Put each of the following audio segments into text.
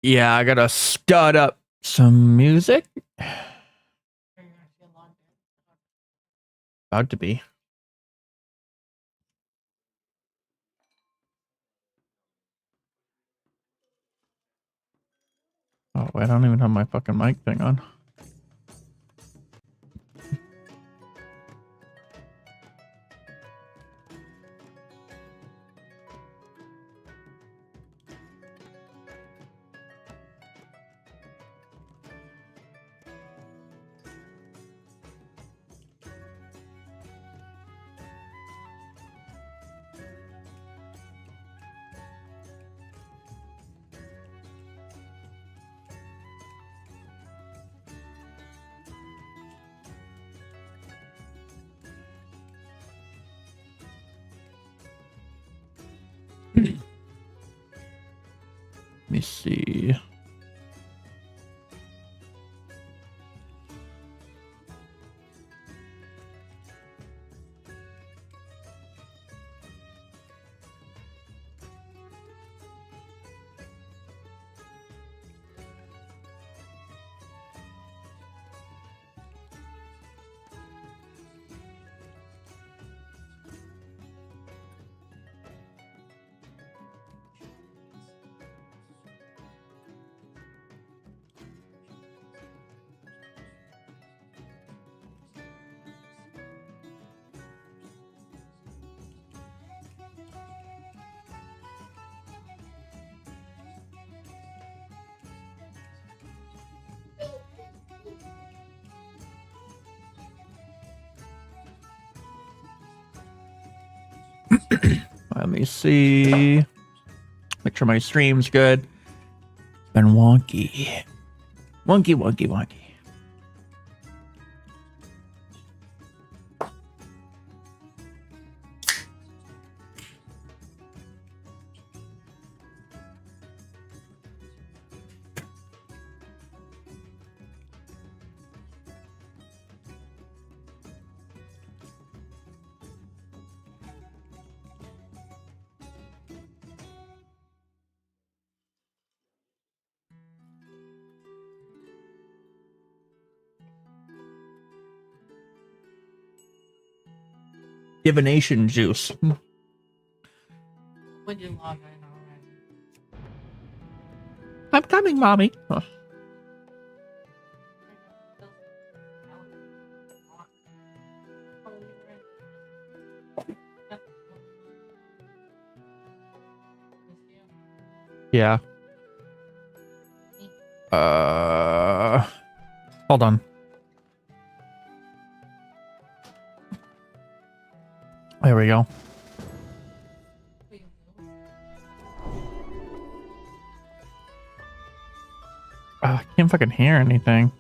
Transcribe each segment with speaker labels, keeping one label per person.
Speaker 1: Yeah, I gotta start up some music. About to be. Oh, I don't even have my fucking mic thing on. Let me see. Let me see. Make sure my stream's good. It's been wonky. Wonky, wonky, wonky. Divination juice.
Speaker 2: Would you log in already?
Speaker 1: I'm coming, mommy. Oh. Yeah. Hold on. There we go. I can't fucking hear anything.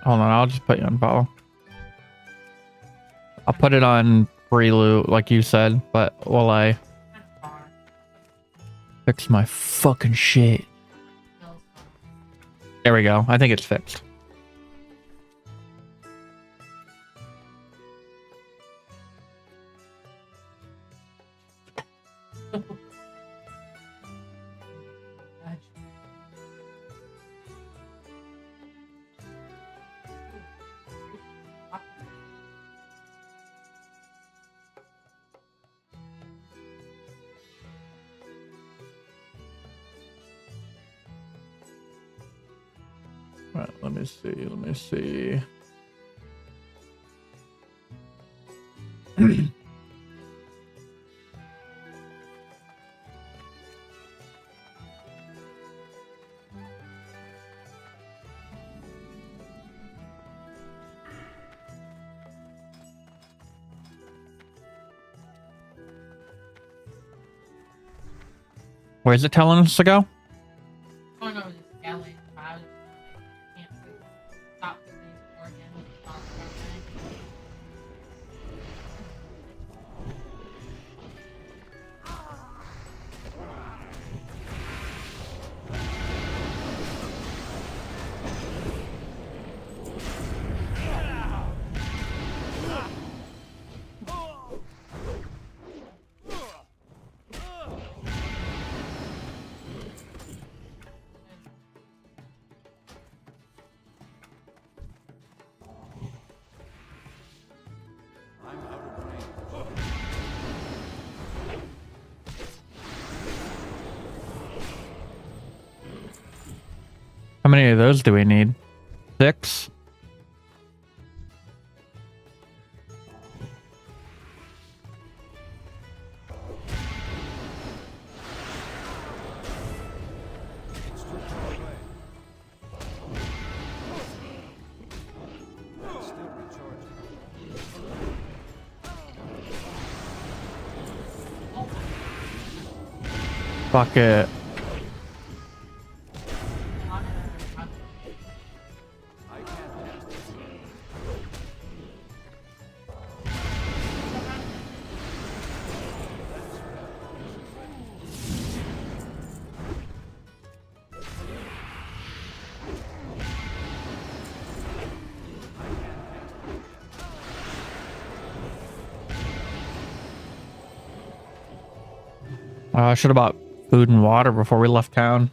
Speaker 1: Hold on, I'll just put you on follow. I'll put it on prelude, like you said, but while I fix my fucking shit. There we go. I think it's fixed. Right, let me see. Let me see. Where's it telling us to go?
Speaker 2: Oh no, just yelling. I can't stop the organ.
Speaker 1: How many of those do we need? 6? Fuck it. I should have bought food and water before we left town.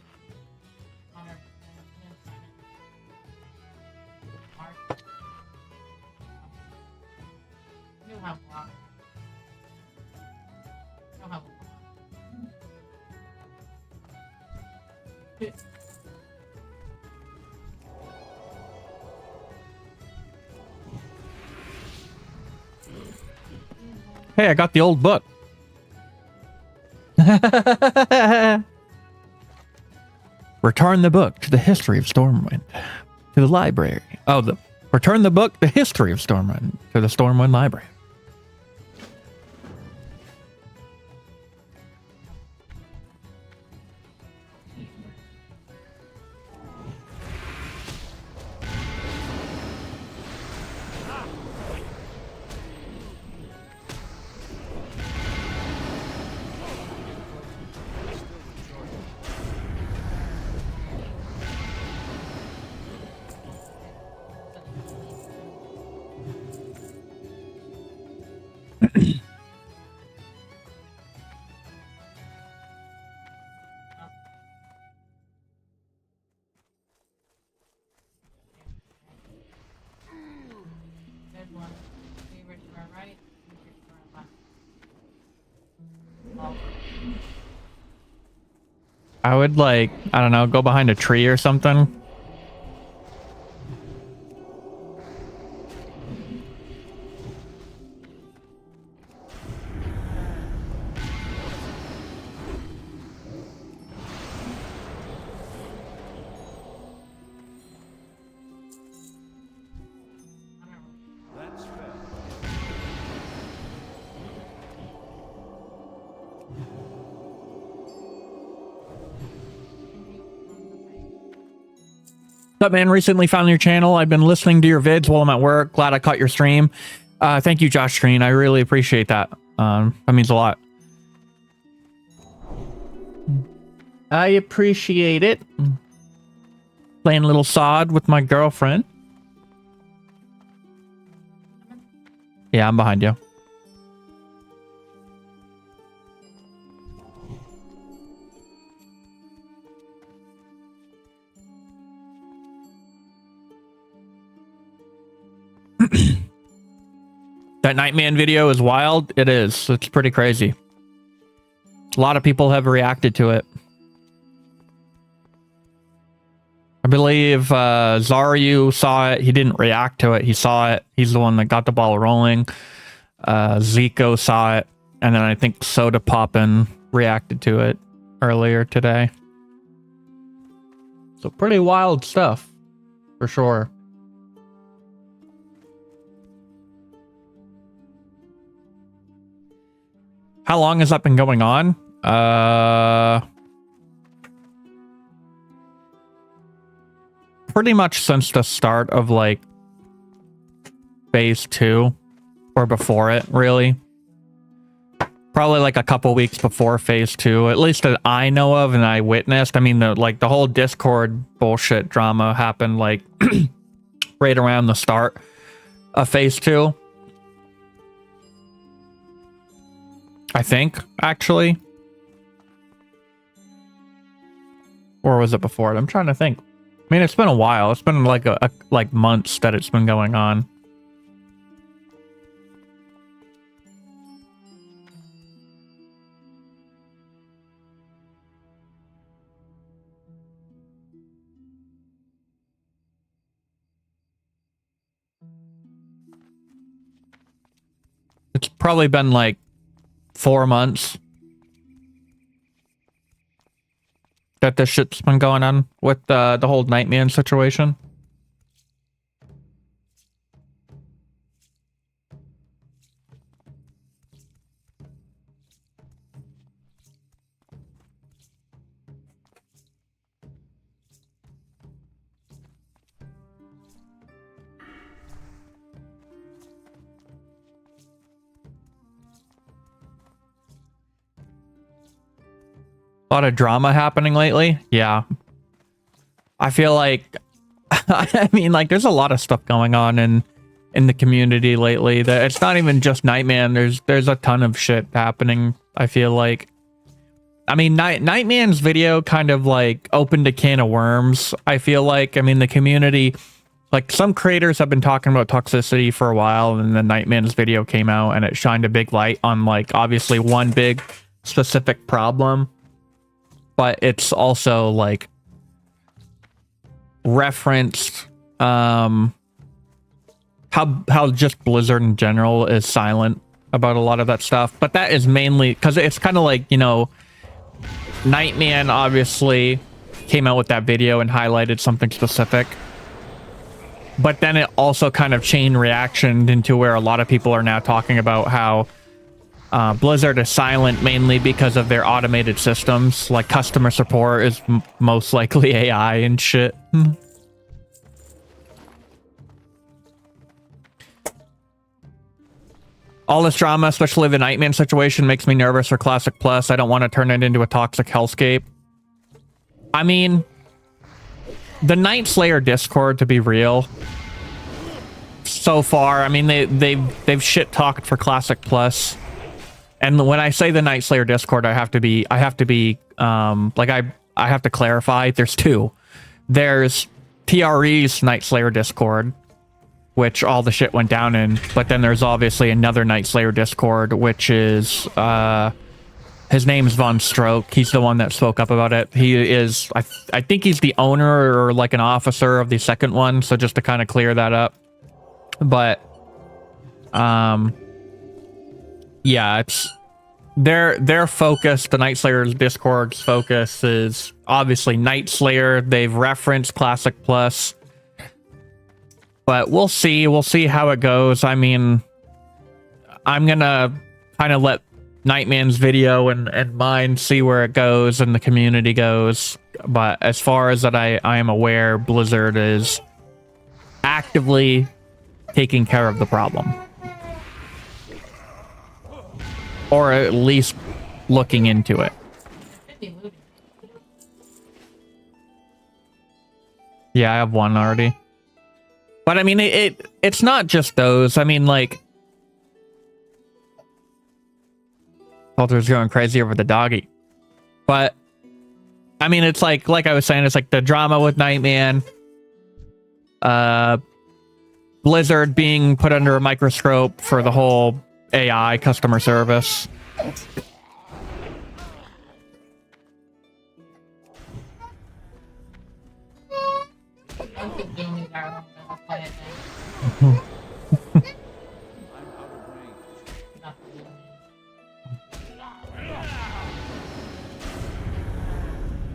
Speaker 1: Hey, I got the old book. Return the book to the history of Stormwind. To the library. Oh, return the book, the history of Stormwind, to the Stormwind library. I would like, I don't know, go behind a tree or something. What's up, man? Recently found your channel. I've been listening to your vids while I'm at work. Glad I caught your stream. Thank you, Josh Screen. I really appreciate that. That means a lot. I appreciate it. Playing a little SoD with my girlfriend. Yeah, I'm behind you. That Nightman video is wild. It is. It's pretty crazy. A lot of people have reacted to it. I believe Zaryu saw it. He didn't react to it. He saw it. He's the one that got the ball rolling. Zico saw it. And then I think Soda Poppin reacted to it earlier today. So pretty wild stuff. For sure. How long has that been going on? Pretty much since the start of like phase 2 or before it, really. Probably like a couple weeks before phase 2, at least that I know of and I witnessed. I mean, the whole Discord bullshit drama happened like right around the start of phase 2. I think, actually. Or was it before it? I'm trying to think. I mean, it's been a while. It's been like like months that it's been going on. It's probably been like 4 months that this shit's been going on with the whole Nightman situation. A lot of drama happening lately. Yeah. I feel like, I mean, like, there's a lot of stuff going on in the community lately. That it's not even just Nightman. There's a ton of shit happening, I feel like. I mean, Nightman's video kind of, like, opened a can of worms, I feel like. I mean, the community, like, some creators have been talking about toxicity for a while, and then Nightman's video came out, and it shined a big light on, like, obviously one big specific problem. But it's also, like, referenced how just Blizzard in general is silent about a lot of that stuff. But that is mainly because it's kind of like, you know, Nightman obviously came out with that video and highlighted something specific. But then it also kind of chain reaction into where a lot of people are now talking about how Blizzard is silent mainly because of their automated systems. Like, customer support is most likely AI and shit. All this drama, especially the Nightman situation, makes me nervous for Classic Plus. I don't want to turn it into a toxic hellscape. I mean, the Night Slayer Discord, to be real, so far, I mean, they've shit talked for Classic Plus. And when I say the Night Slayer Discord, I have to be like, I have to clarify. There's two. There's TRE's Night Slayer Discord, which all the shit went down in. But then there's obviously another Night Slayer Discord, which is, his name's Von Stroke. He's the one that spoke up about it. He is, I think he's the owner or like an officer of the second one. So just to kind of clear that up. But, yeah, it's their focus, the Night Slayer's Discord's focus is obviously Night Slayer. They've referenced Classic Plus, but we'll see how it goes. I mean, I'm gonna kind of let Nightman's video and mine see where it goes and the community goes. But as far as that I am aware, Blizzard is actively taking care of the problem. Or at least looking into it. Yeah, I have one already. But I mean, it's not just those. I mean, like, Walter's going crazy over the doggy. But I mean, it's like I was saying, it's like the drama with Nightman, Blizzard being put under a microscope for the whole AI customer service.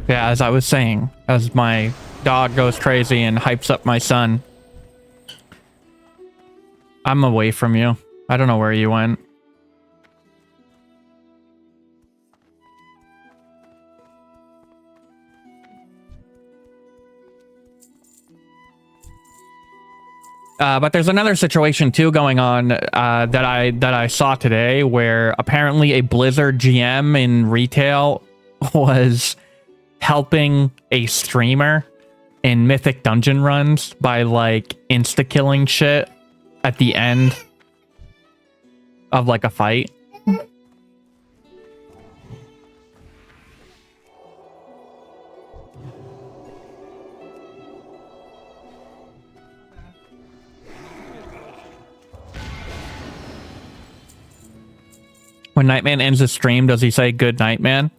Speaker 1: Yeah, as I was saying, as my dog goes crazy and hypes up my son. I'm away from you. I don't know where you went. But there's another situation too going on that I saw today, where apparently a Blizzard GM in retail was helping a streamer in Mythic Dungeon runs by like insta-killing shit at the end of like a fight. When Nightman ends his stream, does he say good night, man?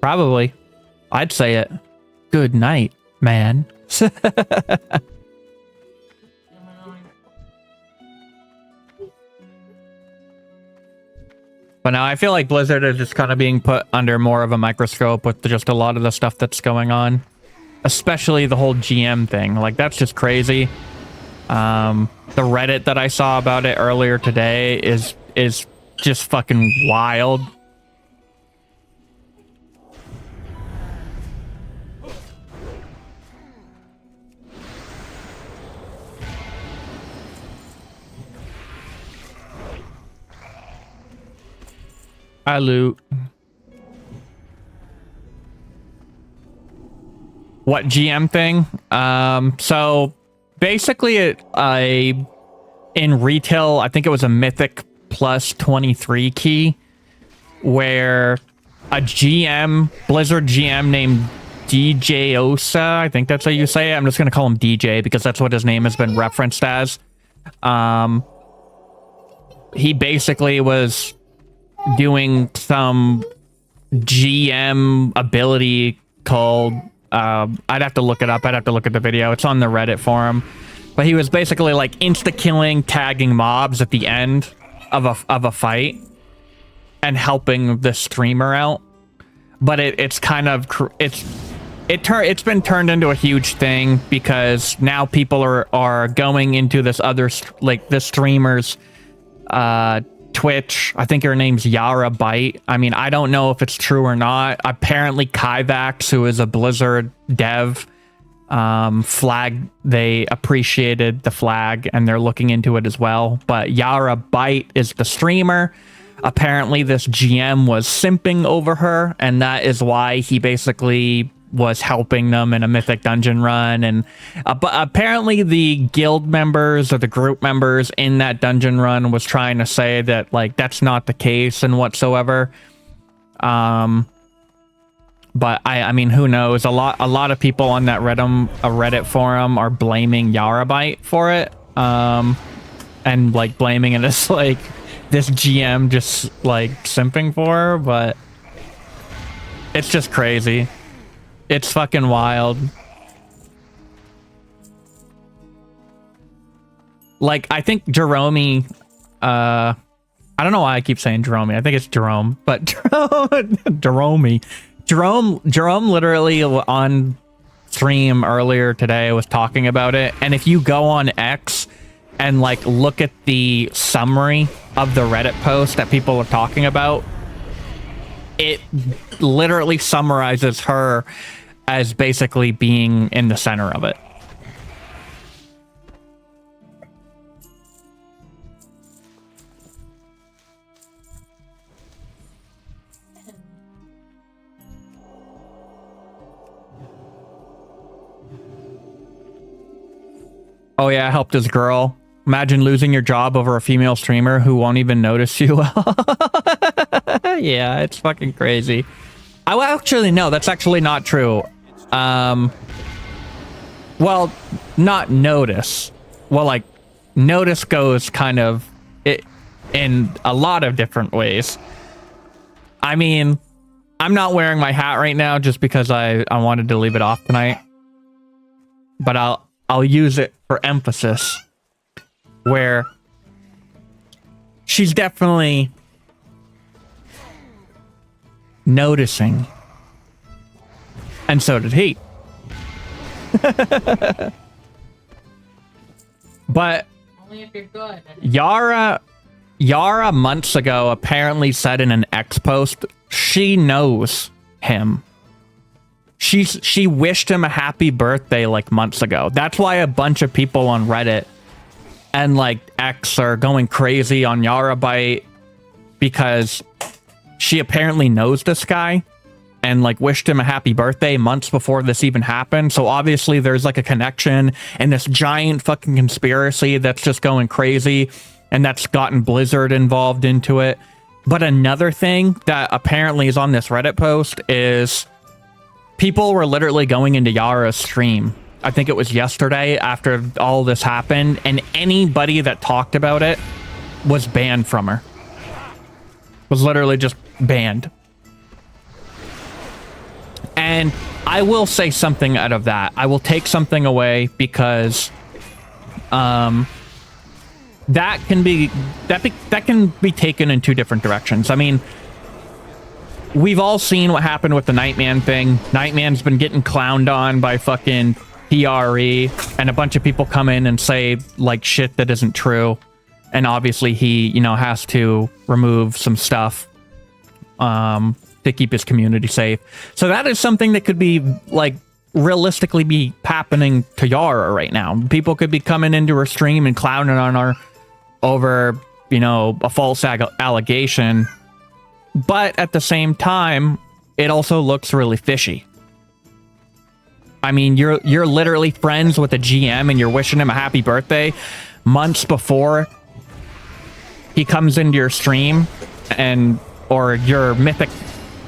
Speaker 1: Probably. I'd say it. Good night, man. But now I feel like Blizzard is just kind of being put under more of a microscope with just a lot of the stuff that's going on. Especially the whole GM thing. Like, that's just crazy. The Reddit that I saw about it earlier today is just fucking wild. I loot. What GM thing? So basically in retail, I think it was a Mythic plus 23 key where a GM, Blizzard GM named DJ Osa, I think that's how you say it. I'm just going to call him DJ because that's what his name has been referenced as. He basically was doing some GM ability called I'd have to look it up. I'd have to look at the video. It's on the Reddit forum. But he was basically like insta-killing, tagging mobs at the end of a fight and helping the streamer out. But it's kind of it's been turned into a huge thing because now people are going into this other this streamer's Twitch. I think her name's Yara Byte. I mean, I don't know if it's true or not. Apparently Kyvax, who is a Blizzard dev, flag, they appreciated the flag and they're looking into it as well. But Yara Byte is the streamer. Apparently this GM was simping over her, and that is why he basically was helping them in a Mythic dungeon run. And but apparently the guild members or the group members in that dungeon run was trying to say that like that's not the case and whatsoever. But I mean, who knows? A lot of people on that Reddit forum are blaming Yarabyte for it, and like blaming it as like this GM just like simping for her. But it's just crazy. It's fucking wild. Like, I think Jerome, I don't know why I keep saying Jerome. I think it's Jerome, but Jerome literally on stream earlier today was talking about it. And if you go on X and like look at the summary of the Reddit post that people are talking about, it literally summarizes her as basically being in the center of it. Oh yeah, I helped this girl. Imagine losing your job over a female streamer who won't even notice you. Yeah, it's fucking crazy. I actually no, that's actually not true. Well, not notice. Well, like notice goes kind of in a lot of different ways. I mean, I'm not wearing my hat right now just because I wanted to leave it off tonight. But I'll use it for emphasis. Where she's definitely noticing. And so did he. But
Speaker 2: Only if you're good.
Speaker 1: Yara months ago apparently said in an X post she knows him. She wished him a happy birthday like months ago. That's why a bunch of people on Reddit and like X are going crazy on Yarabyte because she apparently knows this guy and like wished him a happy birthday months before this even happened. So obviously there's like a connection and this giant fucking conspiracy that's just going crazy, and that's gotten Blizzard involved into it. But another thing that apparently is on this Reddit post is people were literally going into Yara's stream. I think it was yesterday after all this happened, and anybody that talked about it was banned from her. Was literally just banned. And I will say something out of that. I will take something away because that can be taken in two different directions. I mean, we've all seen what happened with the Nightman thing. Nightman's been getting clowned on by fucking TRE, and a bunch of people come in and say like shit that isn't true. And obviously he, you know, has to remove some stuff to keep his community safe. So that is something that could be like realistically be happening to Yara right now. People could be coming into her stream and clowning on her over, you know, a false allegation. But at the same time, it also looks really fishy. I mean, you're literally friends with a GM and you're wishing him a happy birthday months before he comes into your stream and or your mythic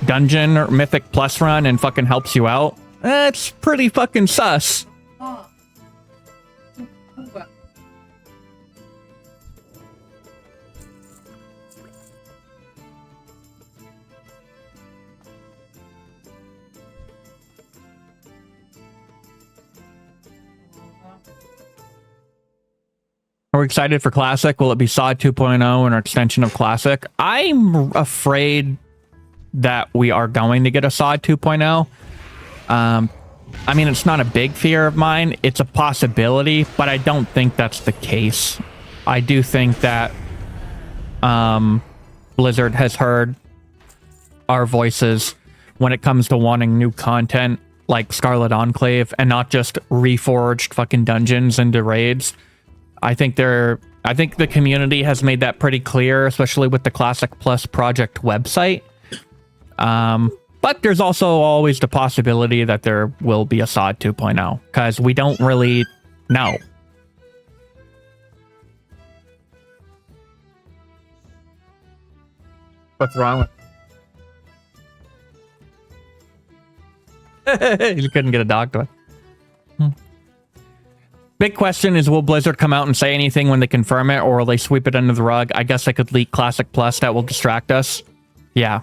Speaker 1: dungeon or mythic plus run and fucking helps you out. That's pretty fucking sus.
Speaker 2: Oh.
Speaker 1: Are we excited for Classic? Will it be SoD 2.0 and an extension of Classic? I'm afraid that we are going to get a SoD 2.0. I mean, it's not a big fear of mine. It's a possibility, but I don't think that's the case. I do think that Blizzard has heard our voices when it comes to wanting new content like Scarlet Enclave and not just reforged fucking dungeons into raids. I think the community has made that pretty clear, especially with the Classic Plus project website. But there's also always the possibility that there will be a SoD 2.0 because we don't really know. What's wrong with you couldn't get a dog toy. Big question is, will Blizzard come out and say anything when they confirm it, or will they sweep it under the rug? I guess they could leak Classic Plus. That will distract us. Yeah.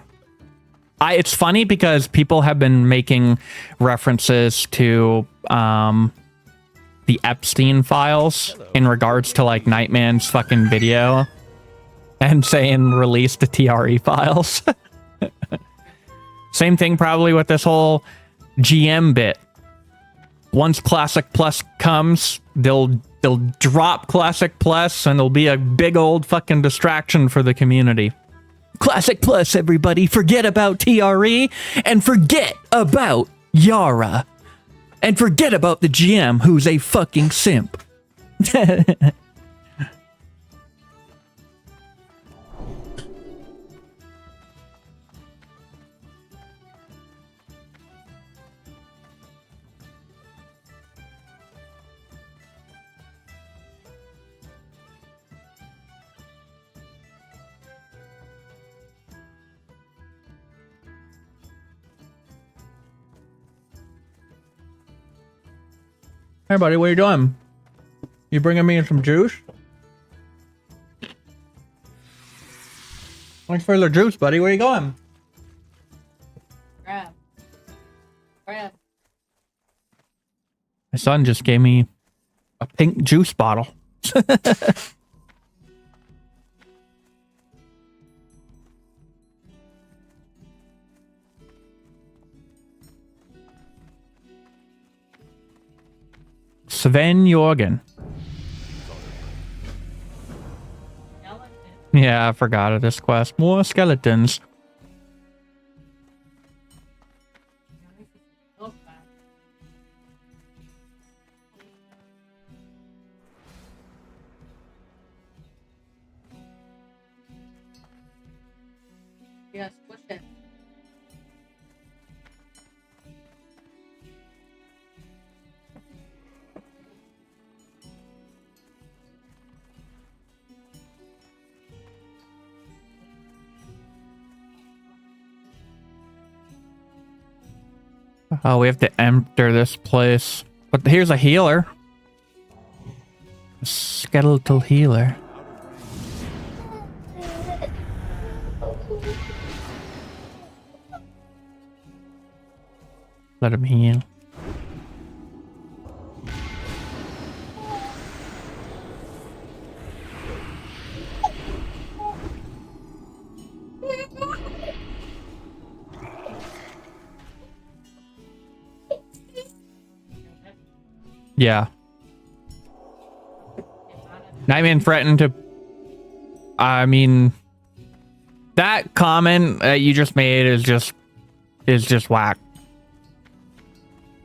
Speaker 1: It's funny because people have been making references to the Epstein files in regards to like Nightman's fucking video and saying release the TRE files. Same thing probably with this whole GM bit. Once Classic Plus comes, they'll drop Classic Plus and there'll be a big old fucking distraction for the community. Classic Plus, everybody. Forget about TRE and forget about Yara. And forget about the GM who's a fucking simp. Hey, buddy, what are you doing? You bringing me some juice? Thanks for the juice, buddy. Where you going?
Speaker 2: Grab.
Speaker 1: My son just gave me a pink juice bottle. Sven Jorgen. Yeah, I forgot of this quest. More skeletons.
Speaker 2: Yes, push it.
Speaker 1: Oh, we have to enter this place. But here's a healer. A skeletal healer. Let him heal. Yeah. Nightman threatened to... I mean... That comment that you just made is just whack.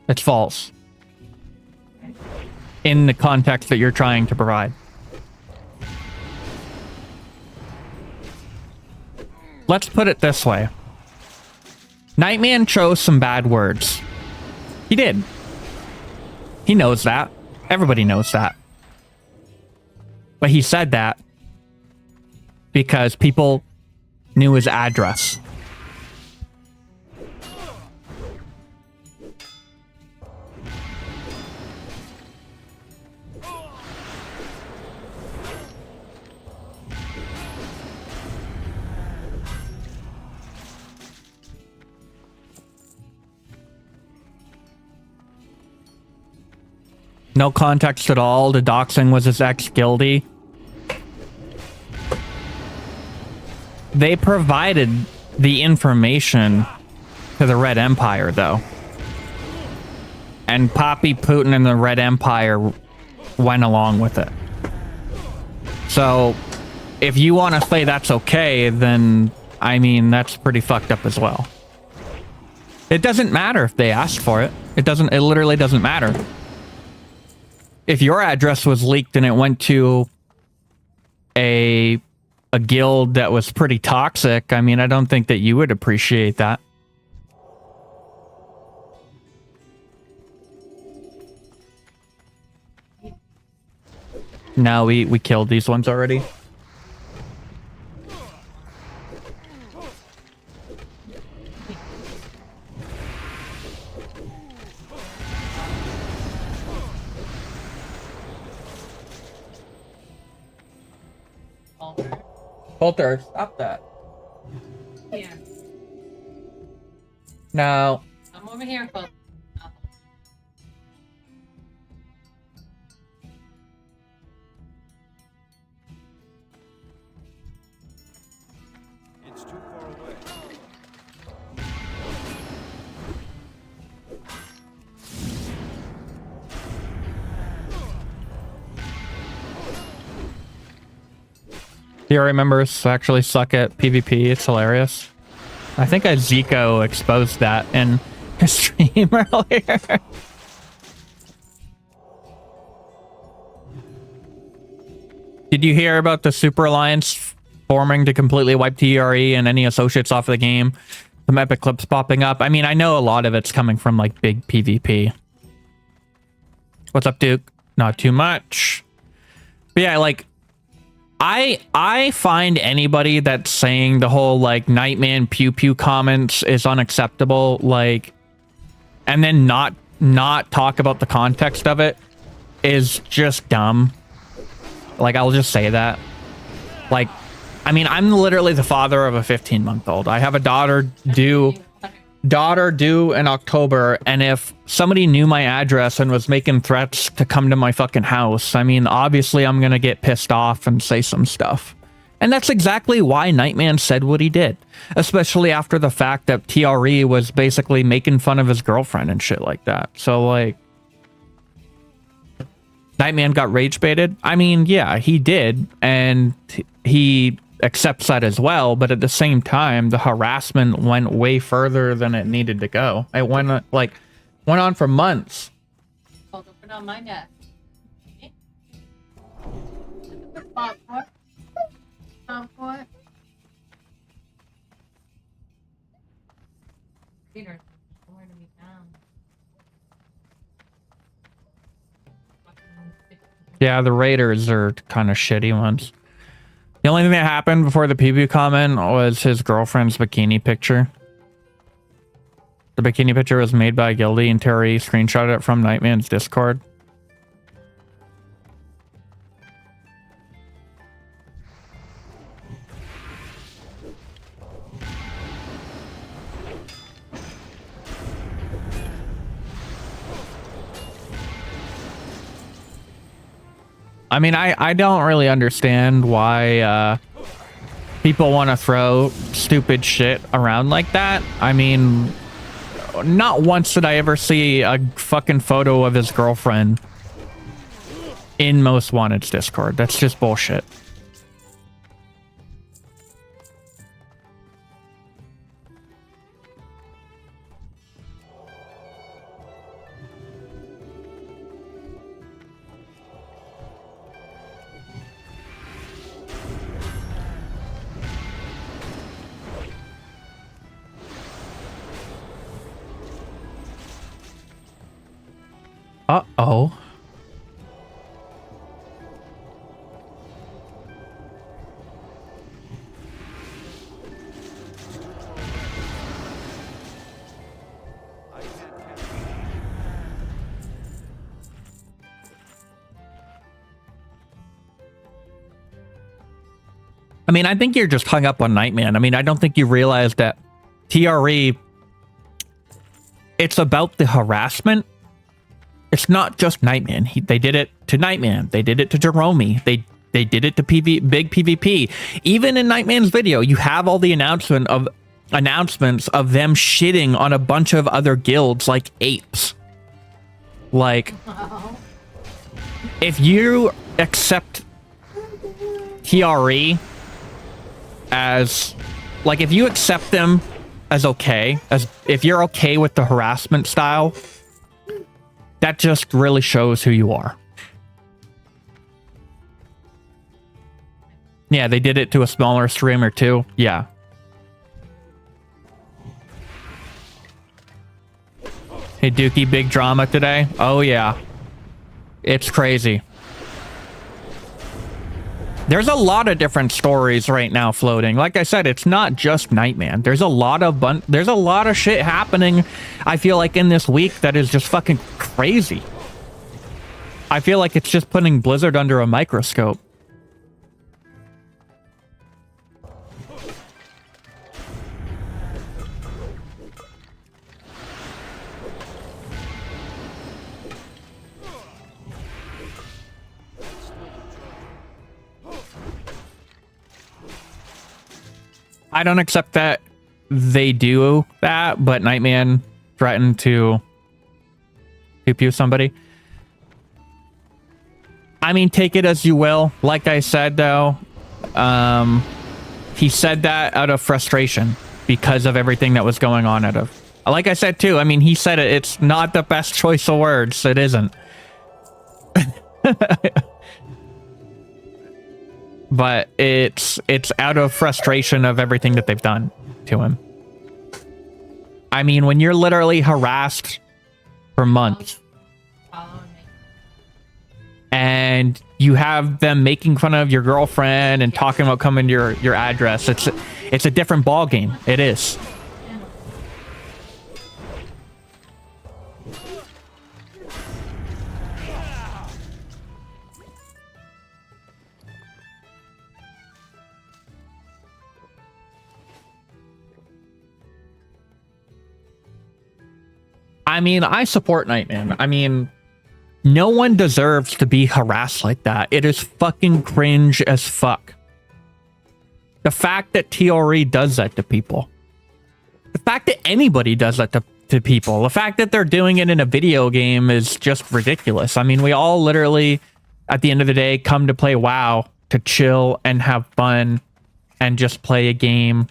Speaker 1: It's false. In the context that you're trying to provide. Let's put it this way. Nightman chose some bad words. He did. He knows that. Everybody knows that. But he said that because people knew his address. No context at all. The doxing was his ex-guildie. They provided the information to the Red Empire, though. And Poppy, Putin, and the Red Empire went along with it. So, if you want to say that's okay, then, I mean, that's pretty fucked up as well. It doesn't matter if they asked for it. It literally doesn't matter. If your address was leaked and it went to a guild that was pretty toxic, I mean, I don't think that you would appreciate that. No, we killed these ones already. Coulter, stop that.
Speaker 2: Yeah.
Speaker 1: No.
Speaker 2: I'm over here, Coulter.
Speaker 3: It's too far away.
Speaker 1: Theory members actually suck at PvP. It's hilarious. I think Zico exposed that in his stream earlier. Did you hear about the Super Alliance forming to completely wipe TRE and any associates off of the game? Some epic clips popping up. I mean, I know a lot of it's coming from like big PvP. What's up, Duke? Not too much. But yeah, like, I find anybody that's saying the whole like Nightman pew pew comments is unacceptable, like, and then not talk about the context of it is just dumb. Like, I'll just say that. Like, I mean, I'm literally the father of a 15-month-old. I have a daughter due in October, and if somebody knew my address and was making threats to come to my fucking house, I mean, obviously I'm gonna get pissed off and say some stuff. And that's exactly why Nightman said what he did, especially after the fact that TRE was basically making fun of his girlfriend and shit like that. So, like, Nightman got rage baited. I mean, yeah, he did, and he accepts that as well, but at the same time, the harassment went way further than it needed to go. It went on for months.
Speaker 2: Oh, don't put on my neck. Peter, where to be found?
Speaker 1: Yeah, the Raiders are kind of shitty ones. The only thing that happened before the PvP comment was his girlfriend's bikini picture. The bikini picture was made by Gildy, and Terry screenshotted it from Nightman's Discord. I mean, I don't really understand why people want to throw stupid shit around like that. I mean, not once did I ever see a fucking photo of his girlfriend in most wanted's Discord. That's just bullshit. Uh-oh. I mean, I think you're just hung up on Nightman. I mean, I don't think you realize that TRE, it's about the harassment. It's not just Nightman. They did it to Nightman. They did it to Jerome. They did it to big PvP. Even in Nightman's video, you have all the announcements of them shitting on a bunch of other guilds like apes. Like, if you accept TRE as, like, if you accept them as okay, as if you're okay with the harassment style, that just really shows who you are. Yeah, they did it to a smaller streamer too. Yeah. Hey, Dookie, big drama today. Oh yeah. It's crazy. There's a lot of different stories right now floating. Like I said, it's not just Nightman. There's a lot of shit happening, I feel like, in this week that is just fucking crazy. I feel like it's just putting Blizzard under a microscope. I don't accept that they do that, but Nightman threatened to pew somebody. I mean, take it as you will. Like I said, though, he said that out of frustration because of everything that was going on like I said, too, I mean, he said it. It's not the best choice of words. It isn't. But it's out of frustration of everything that they've done to him. I mean, when you're literally harassed for months and you have them making fun of your girlfriend and talking about coming to your address, it's a different ball game. It is. I mean, I support Nightman. I mean, no one deserves to be harassed like that. It is fucking cringe as fuck. The fact that TRE does that to people. The fact that anybody does that to people. The fact that they're doing it in a video game is just ridiculous. I mean, we all literally, at the end of the day, come to play WoW to chill and have fun and just play a game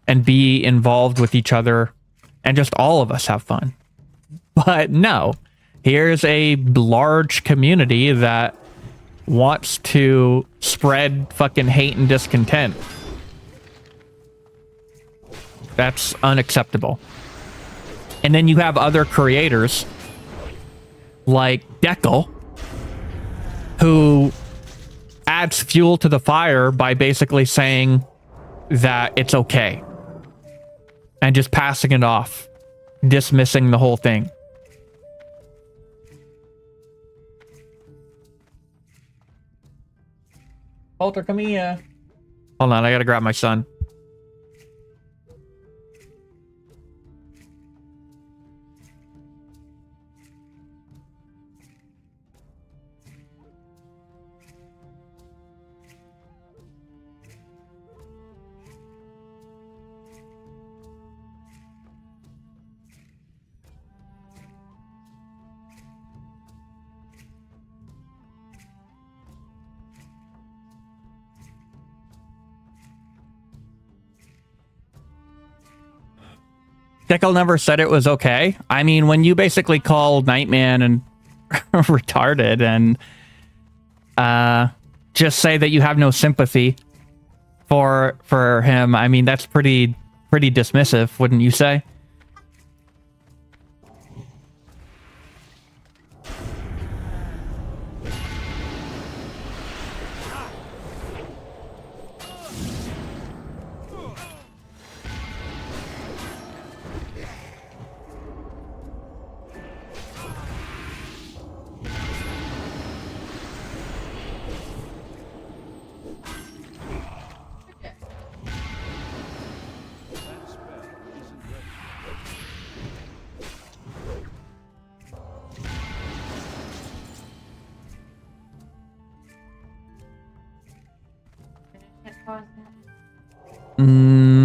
Speaker 1: and be involved with each other and just all of us have fun. But no, here's a large community that wants to spread fucking hate and discontent. That's unacceptable. And then you have other creators like Dekel, who adds fuel to the fire by basically saying that it's okay and just passing it off, dismissing the whole thing. Walter, come here. Hold on, I gotta grab my son. Deckle never said it was okay. I mean, when you basically call Nightman and retarded and just say that you have no sympathy for him, I mean, that's pretty dismissive, wouldn't you say?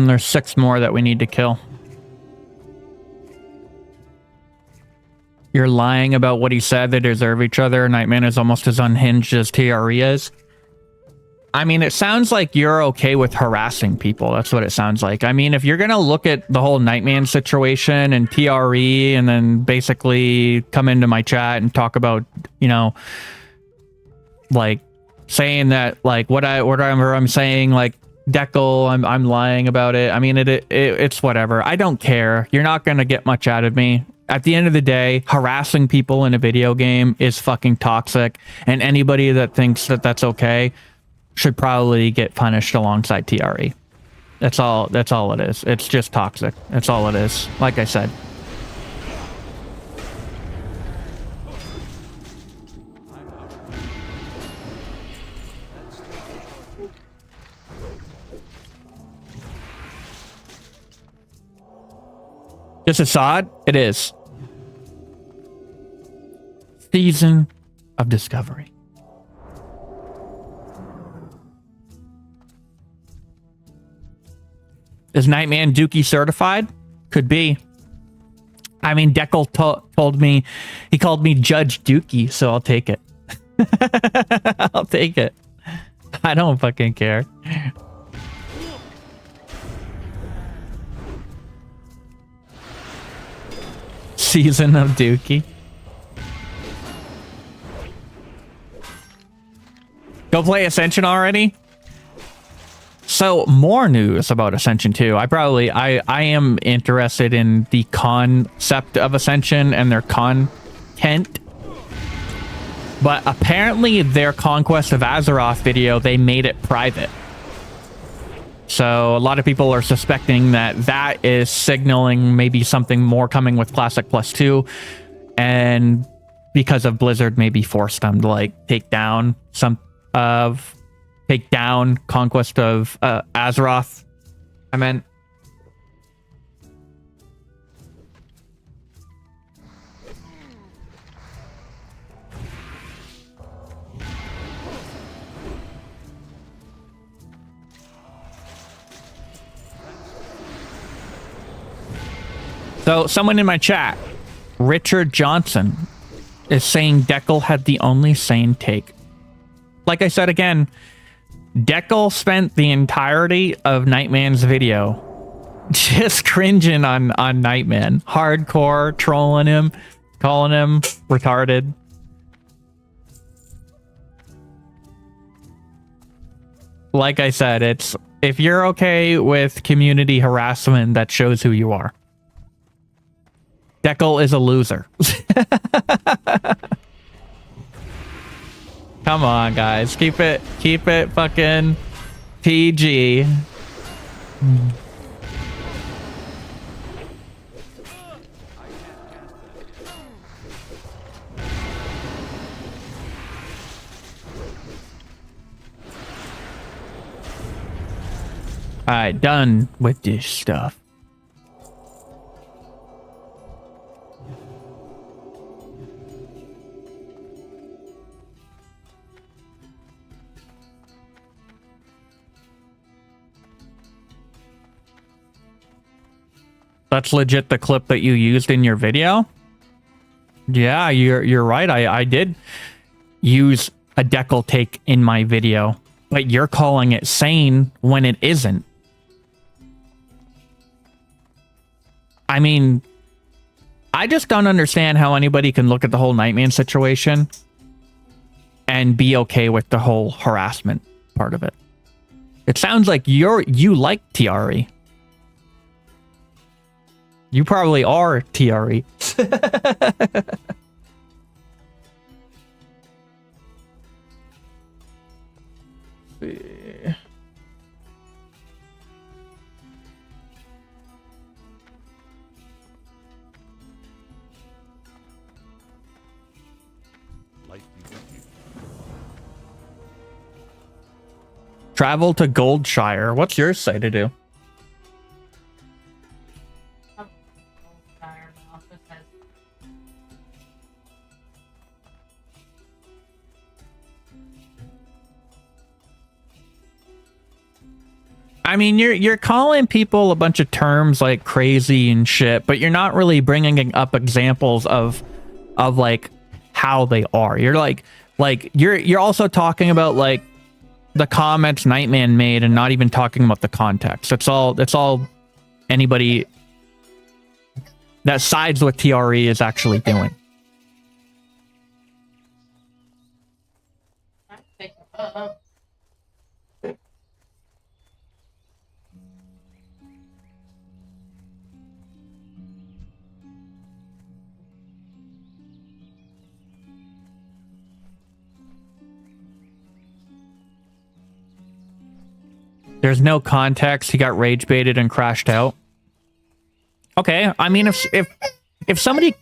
Speaker 1: There's 6 more that we need to kill. You're lying about what he said. They deserve each other. Nightman is almost as unhinged as TRE is. I mean, it sounds like you're okay with harassing people. That's what it sounds like. I mean, if you're going to look at the whole Nightman situation and TRE and then basically come into my chat and talk about, you know, like saying that, like whatever I'm saying, like Deckle, I'm lying about it. I mean, it's whatever. I don't care. You're not going to get much out of me. At the end of the day, harassing people in a video game is fucking toxic. And anybody that thinks that that's okay should probably get punished alongside TRE. That's all it is. It's just toxic. That's all it is. Like I said. Just a SoD? It is. Season of Discovery. Is Nightman Dooki certified? Could be. I mean, Deckle told me, he called me Judge Dooki, so I'll take it. I'll take it. I don't fucking care. Season of Dooki. Go play Ascension already? So, more news about Ascension 2. I am interested in the concept of Ascension and their content. But apparently their Conquest of Azeroth video, they made it private. So a lot of people are suspecting that that is signaling maybe something more coming with Classic Plus 2. And because of Blizzard maybe forced them to like take down Conquest of Azeroth. I meant. So someone in my chat, Richard Johnson, is saying Deckle had the only sane take. Like I said again, Deckle spent the entirety of Nightman's video just cringing on Nightman. Hardcore, trolling him, calling him retarded. Like I said, it's if you're okay with community harassment, that shows who you are. Deckle is a loser. Come on, guys. Keep it fucking PG. Alright, done with this stuff. That's legit the clip that you used in your video? Yeah, you're right. I did use a Deckle take in my video, but you're calling it sane when it isn't. I mean, I just don't understand how anybody can look at the whole Nightman situation and be okay with the whole harassment part of it. It sounds like you like TRE. You probably are TRE. Travel to Goldshire. What's yours say to do? I mean, you're calling people a bunch of terms like crazy and shit, but you're not really bringing up examples of like how they are. You're like you're also talking about like the comments Nightman made and not even talking about the context. That's all anybody that sides with TRE is actually doing. There's no context. He got rage baited and crashed out. Okay, I mean, if somebody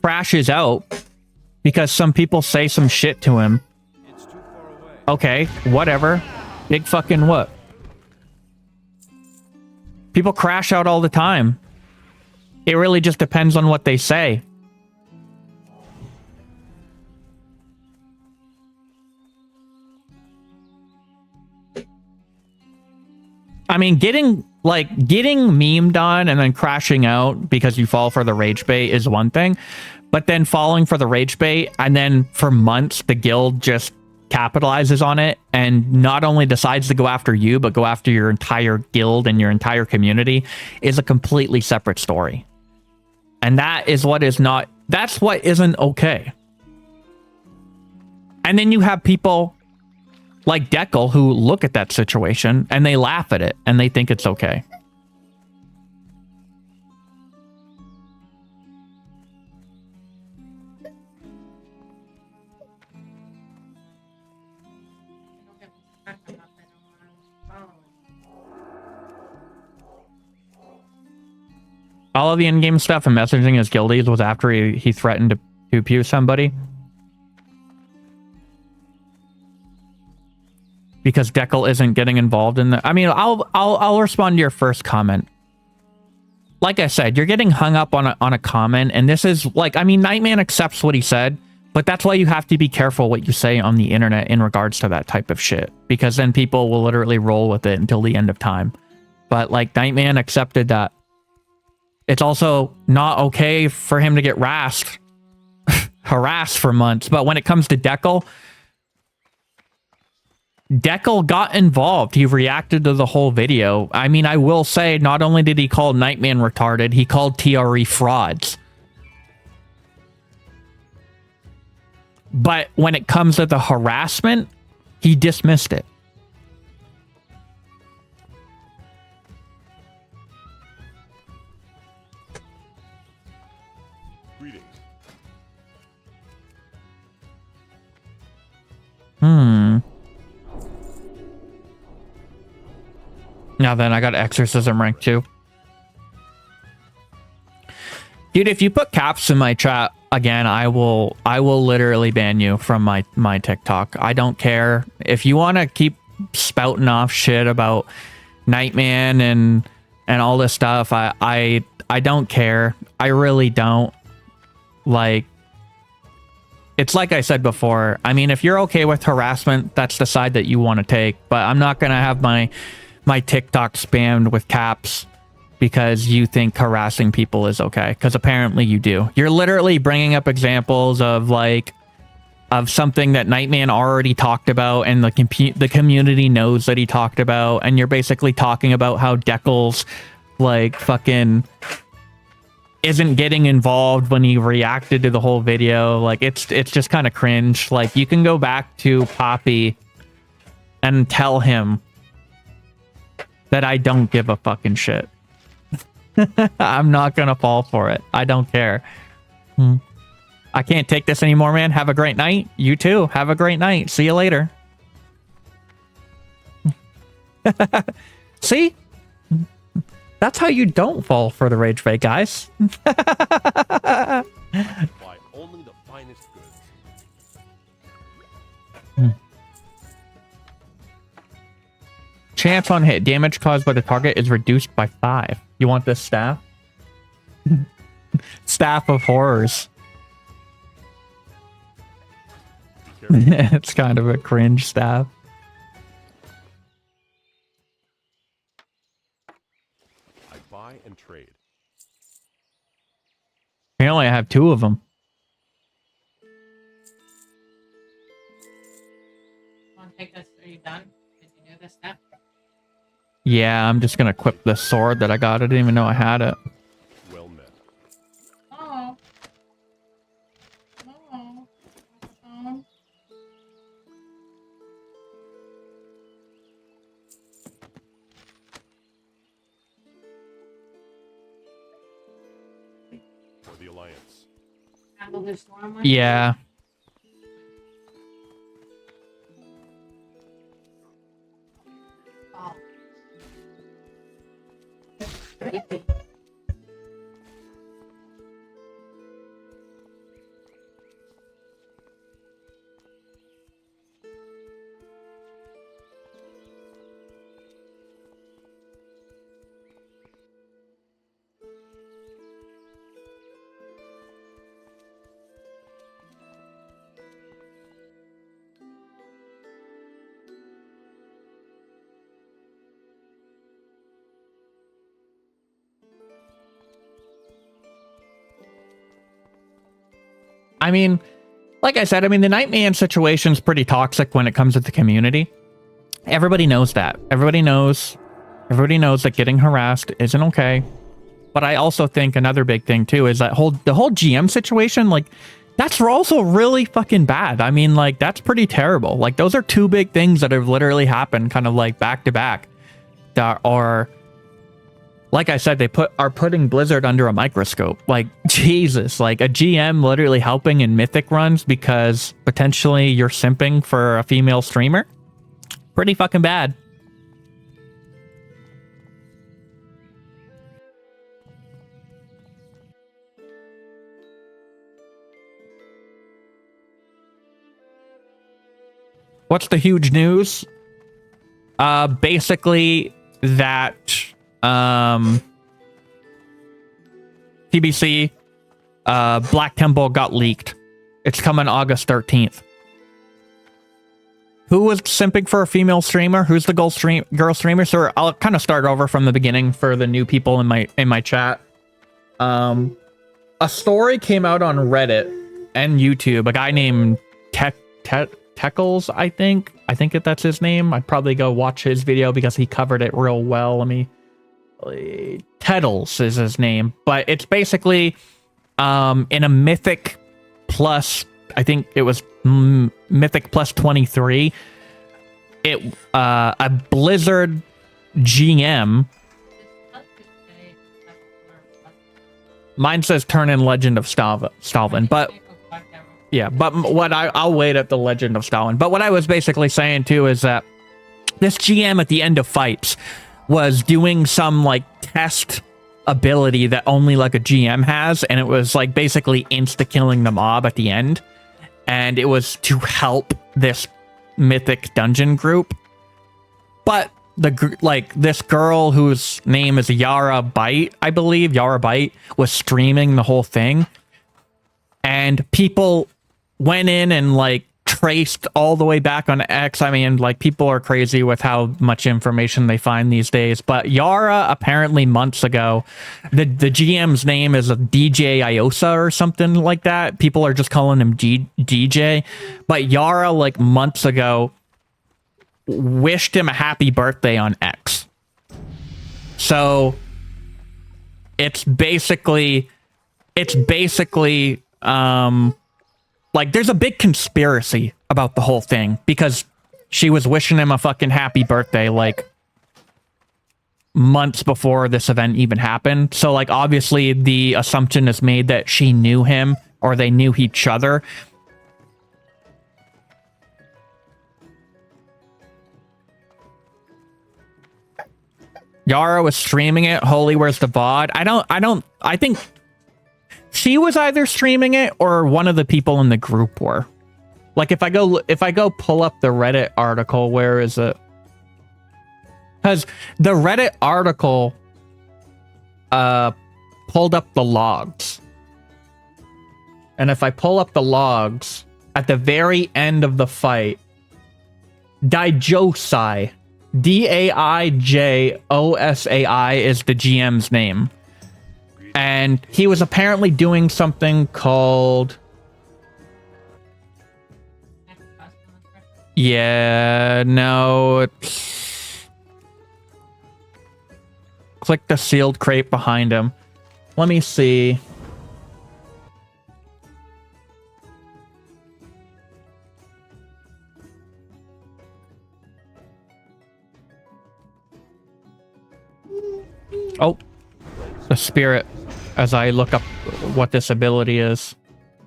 Speaker 1: crashes out because some people say some shit to him, okay, whatever. Big fucking what? People crash out all the time. It really just depends on what they say. I mean, getting memed on and then crashing out because you fall for the rage bait is one thing, but then falling for the rage bait and then for months the guild just capitalizes on it and not only decides to go after you but go after your entire guild and your entire community is a completely separate story. And that's what isn't okay. And then you have people like Deckel who look at that situation and they laugh at it and they think it's okay. All of the in-game stuff and messaging his guildies was after he threatened to pew somebody. Because Deckel isn't getting involved in the... I mean, I'll respond to your first comment. Like I said, you're getting hung up on a comment, and this is like... I mean, Nightman accepts what he said, but that's why you have to be careful what you say on the internet in regards to that type of shit. Because then people will literally roll with it until the end of time. But, like, Nightman accepted that. It's also not okay for him to get harassed for months. But when it comes to Deckel got involved. He reacted to the whole video. I mean, I will say, not only did he call Nightman retarded, he called TRE frauds. But when it comes to the harassment, he dismissed it. Now then, I got Exorcism rank 2. Dude, if you put caps in my chat again, I will literally ban you from my TikTok. I don't care. If you want to keep spouting off shit about Nightman and all this stuff, I don't care. I really don't. Like, it's like I said before. I mean, if you're okay with harassment, that's the side that you want to take. But I'm not going to have my TikTok spammed with caps because you think harassing people is okay. Because apparently you do. You're literally bringing up examples of something that Nightman already talked about and the community knows that he talked about. And you're basically talking about how Deckel's like fucking isn't getting involved when he reacted to the whole video. Like, it's just kind of cringe. Like, you can go back to Poppy and tell him that I don't give a fucking shit. I'm not gonna fall for it. I don't care. I can't take this anymore, man. Have a great night. You too. Have a great night. See you later. See? That's how you don't fall for the rage bait, guys.
Speaker 3: Buy only the finest goods.
Speaker 1: Chance on hit. Damage caused by the target is reduced by 5. You want this staff? Staff of horrors. It's kind of a cringe staff.
Speaker 3: I buy and trade.
Speaker 1: Apparently I have 2 of them.
Speaker 2: Want to take this? Are you done? Did you do this stuff?
Speaker 1: Yeah, I'm just gonna equip this sword that I got. I didn't even know I had it.
Speaker 3: Well met.
Speaker 2: Oh. Oh. Oh.
Speaker 3: For the Alliance.
Speaker 2: Handle this storm one?
Speaker 1: Yeah.
Speaker 2: Oh.
Speaker 1: I mean, like I said, I mean, the Nightman situation's pretty toxic when it comes to the community. Everybody knows that. Everybody knows that getting harassed isn't okay. But I also think another big thing too is that the whole GM situation, like, that's also really fucking bad. I mean, like, that's pretty terrible. Like, those are 2 big things that have literally happened kind of like back to back that are, like I said, are putting Blizzard under a microscope. Like, Jesus, like a GM literally helping in Mythic runs because potentially you're simping for a female streamer. Pretty fucking bad. What's the huge news? Basically that TBC Black Temple got leaked. It's coming August 13th. Who was simping for a female streamer? Who's the girl streamer? So I'll kind of start over from the beginning for the new people in my chat. A story came out on Reddit and YouTube. A guy named Teckles, I think that's his name. I'd probably go watch his video because he covered it real well. Teddles is his name, but it's basically in a Mythic plus, I think it was Mythic plus 23. A Blizzard GM. Mine says turn in Legend of Stalin, but yeah, but I'll wait at the Legend of Stalin. But what I was basically saying too is that this GM at the end of fights was doing some like test ability that only like a GM has, and it was like basically insta-killing the mob at the end, and it was to help this Mythic dungeon group. But this girl whose name is Yara Bite, I believe, Yara Bite, was streaming the whole thing, and people went in and like traced all the way back on X. I mean, like, people are crazy with how much information they find these days. But Yara, apparently months ago, the GM's name is DJ Iosa or something like that. People are just calling him DJ. But Yara, like, months ago, wished him a happy birthday on X. So it's basically it's basically like there's a big conspiracy about the whole thing because she was wishing him a fucking happy birthday like months before this event even happened. So like obviously the assumption is made that she knew him or they knew each other. Yara was streaming it. Holy, where's the VOD? I think she was either streaming it or one of the people in the group were. Like if I go pull up the Reddit article, where is it? Because the Reddit article pulled up the logs. And if I pull up the logs, at the very end of the fight, Daijosai, Daijosai is the GM's name. And he was apparently doing something called... Yeah, no, it's... Click the sealed crate behind him. Let me see. Oh, the spirit, as I look up what this ability is,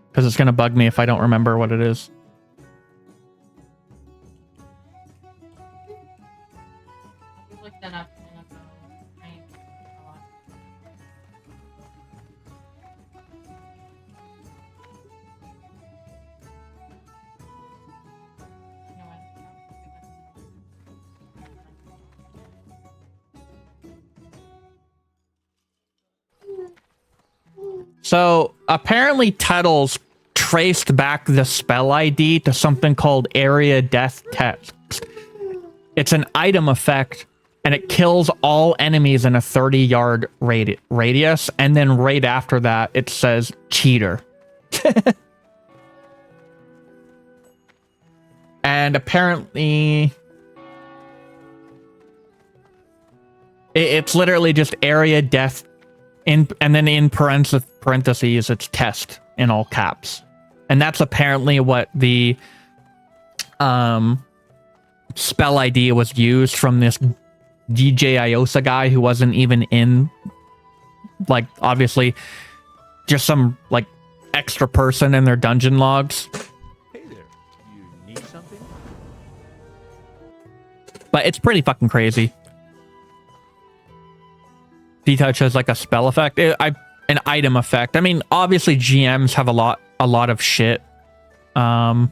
Speaker 1: because it's going to bug me if I don't remember what it is.
Speaker 2: Look that up.
Speaker 1: So apparently Tuttle's traced back the spell ID to something called Area Death Text. It's an item effect, and it kills all enemies in a 30-yard radius, and then right after that, it says cheater. And apparently... It's literally just Area Death, and then in parentheses, it's test in all caps. And that's apparently what the spell ID was used from this DJ Iosa guy who wasn't even in, like, obviously just some like extra person in their dungeon logs.
Speaker 4: Hey there, you need something?
Speaker 1: But it's pretty fucking crazy. D-touch has like a spell effect, an item effect. I mean, obviously GMs have a lot of shit at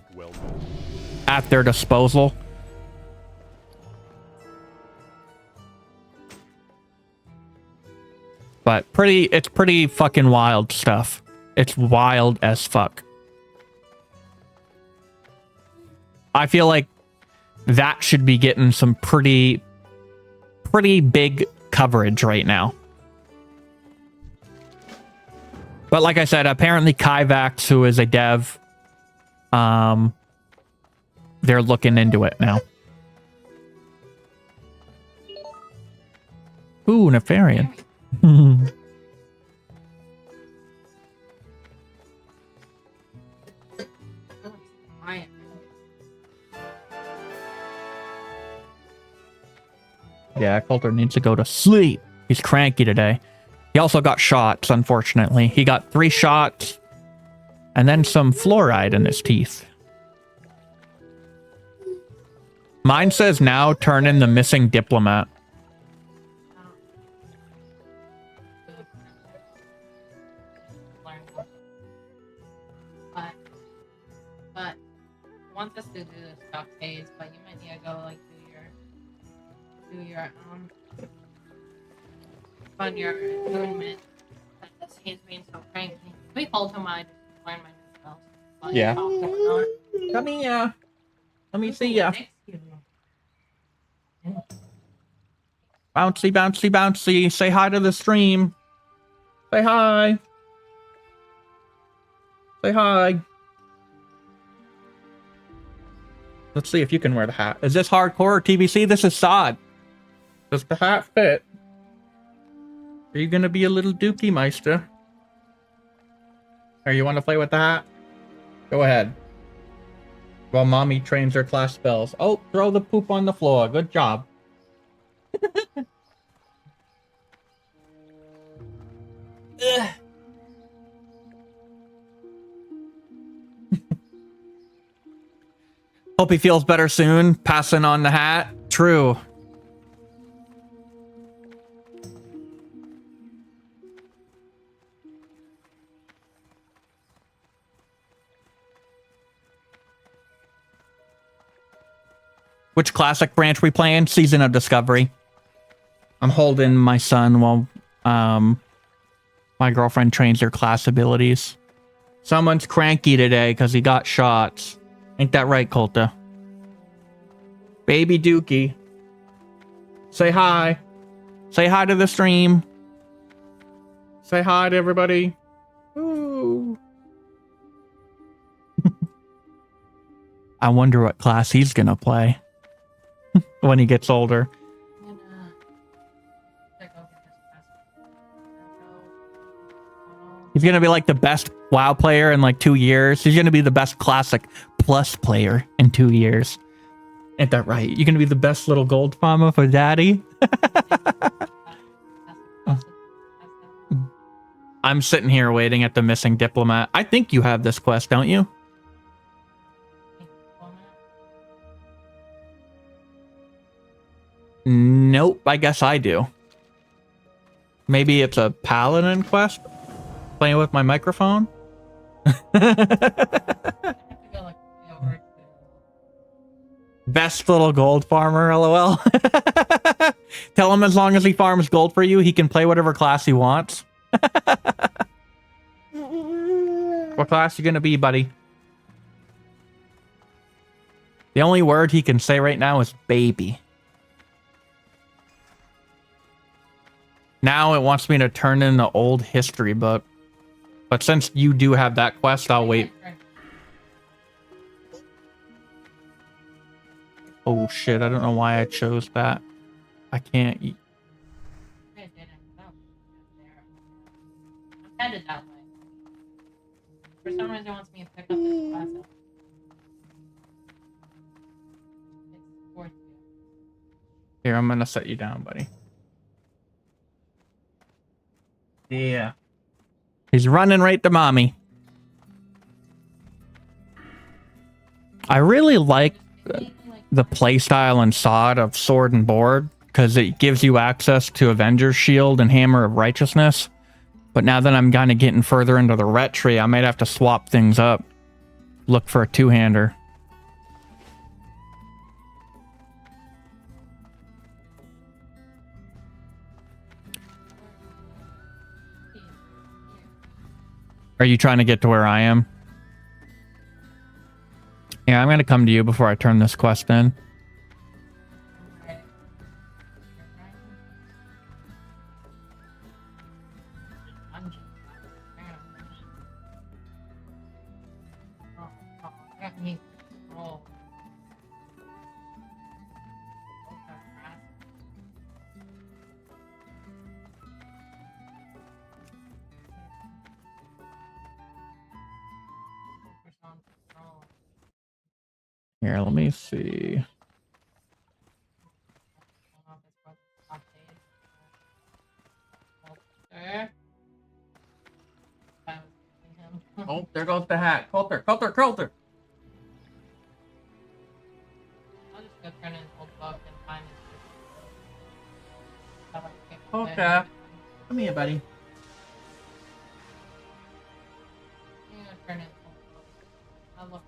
Speaker 1: their disposal. But it's pretty fucking wild stuff. It's wild as fuck. I feel like that should be getting some pretty big coverage right now. But like I said, apparently Kyvax, who is a dev, they're looking into it now. Ooh, Nefarian. Yeah, Coulter needs to go to sleep. He's cranky today. He also got shots, unfortunately. He got 3 shots and then some fluoride in his teeth. Mine says now turn in the missing diplomat.
Speaker 2: But want us to do the stock phase, but you might need to go like do your on your movement. He's being so cranky. We hold him. I just learn my new spells.
Speaker 1: Yeah. Come here. Let me see ya. Bouncy, bouncy, bouncy. Say hi to the stream. Say hi. Say hi. Let's see if you can wear the hat. Is this hardcore or TBC? This is SoD. Does the hat fit? Are you gonna be a little Dookie Meister? Or you want to play with the hat? Go ahead. While mommy trains her class spells. Oh, throw the poop on the floor. Good job. Ugh. Hope he feels better soon. Passing on the hat. True. Which classic branch we playing? Season of Discovery. I'm holding my son while my girlfriend trains her class abilities. Someone's cranky today because he got shots. Ain't that right, Colta? Baby Dookie. Say hi. Say hi to the stream. Say hi to everybody. Ooh. I wonder what class he's gonna play when he gets older. He's gonna be like the best WoW player in like 2 years. He's gonna be the best Classic Plus player in 2 years. Ain't that right? You're gonna be the best little gold farmer for daddy? I'm sitting here waiting at the missing diplomat. I think you have this quest, don't you? Nope, I guess I do. Maybe it's a paladin quest? Playing with my microphone? Best little gold farmer, lol. Tell him as long as he farms gold for you, he can play whatever class he wants. What class you gonna be, buddy? The only word he can say right now is baby. Now it wants me to turn in the old history book. But since you do have that quest, I'll wait. Oh shit, I don't know why I chose that. I can't eat.
Speaker 2: I'm headed that way. For some reason it wants me to pick up this class. It's worth it.
Speaker 1: Here, I'm gonna set you down, buddy. Yeah. He's running right to mommy. I really like the playstyle and SoD of Sword and Board because it gives you access to Avenger's Shield and Hammer of Righteousness. But now that I'm kind of getting further into the ret tree, I might have to swap things up. Look for a two-hander. Are you trying to get to where I am? Yeah, I'm going to come to you before I turn this quest in. Here, let me see. Oh, there goes the hat. Coulter, Coulter, Coulter.
Speaker 2: I'll just go turn in an old book and find it.
Speaker 1: Okay. Come here, buddy.
Speaker 2: I'm gonna turn in an old book. I'll look.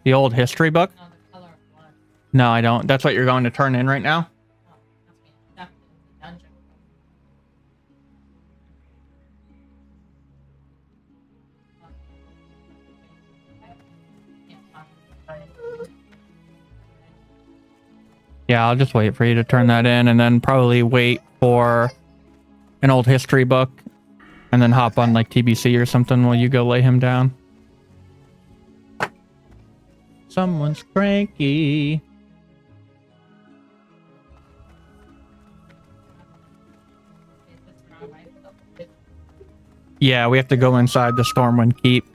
Speaker 1: The old history book?
Speaker 2: No, the color of blood.
Speaker 1: No, I don't. That's what you're going to turn in right now?
Speaker 2: Oh, must be stuck in the dungeon.
Speaker 1: Yeah, I'll just wait for you to turn that in and then probably wait for an old history book And then hop on like TBC or something while you go lay him down. Someone's cranky. Yeah, we have to go inside the Stormwind Keep.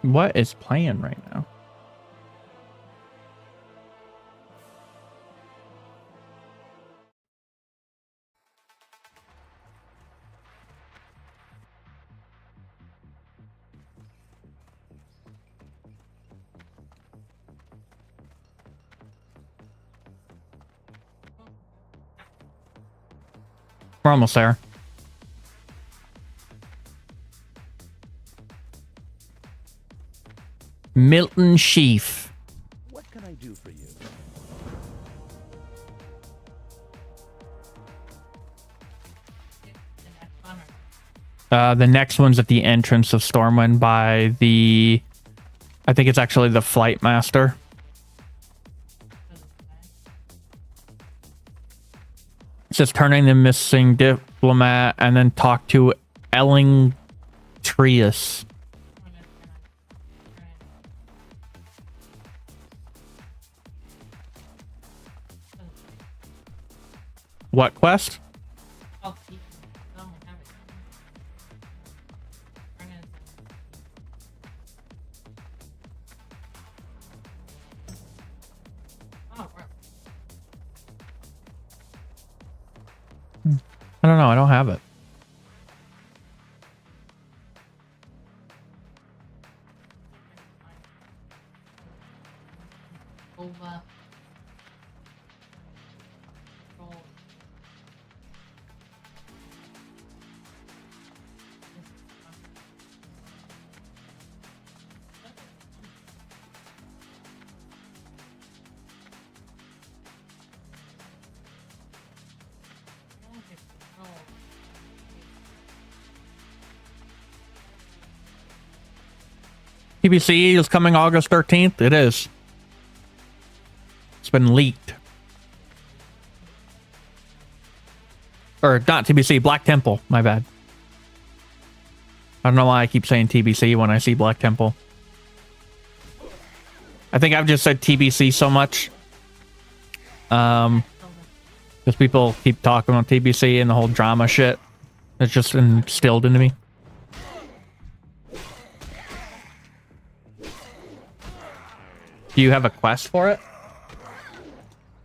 Speaker 1: What is playing right now? We're almost there. Milton Sheaf.
Speaker 4: What can I do for you?
Speaker 1: The next one's at the entrance of Stormwind by the... I think it's actually the Flight Master. It says turning the missing diplomat and then talk to Elling-Trius. What quest? I don't know. I don't have it. TBC is coming August 13th. It is. It's been leaked. Or not TBC, Black Temple. My bad. I don't know why I keep saying TBC when I see Black Temple. I think I've just said TBC so much. Because people keep talking about TBC and the whole drama shit. It's just instilled into me. Do you have a quest for it?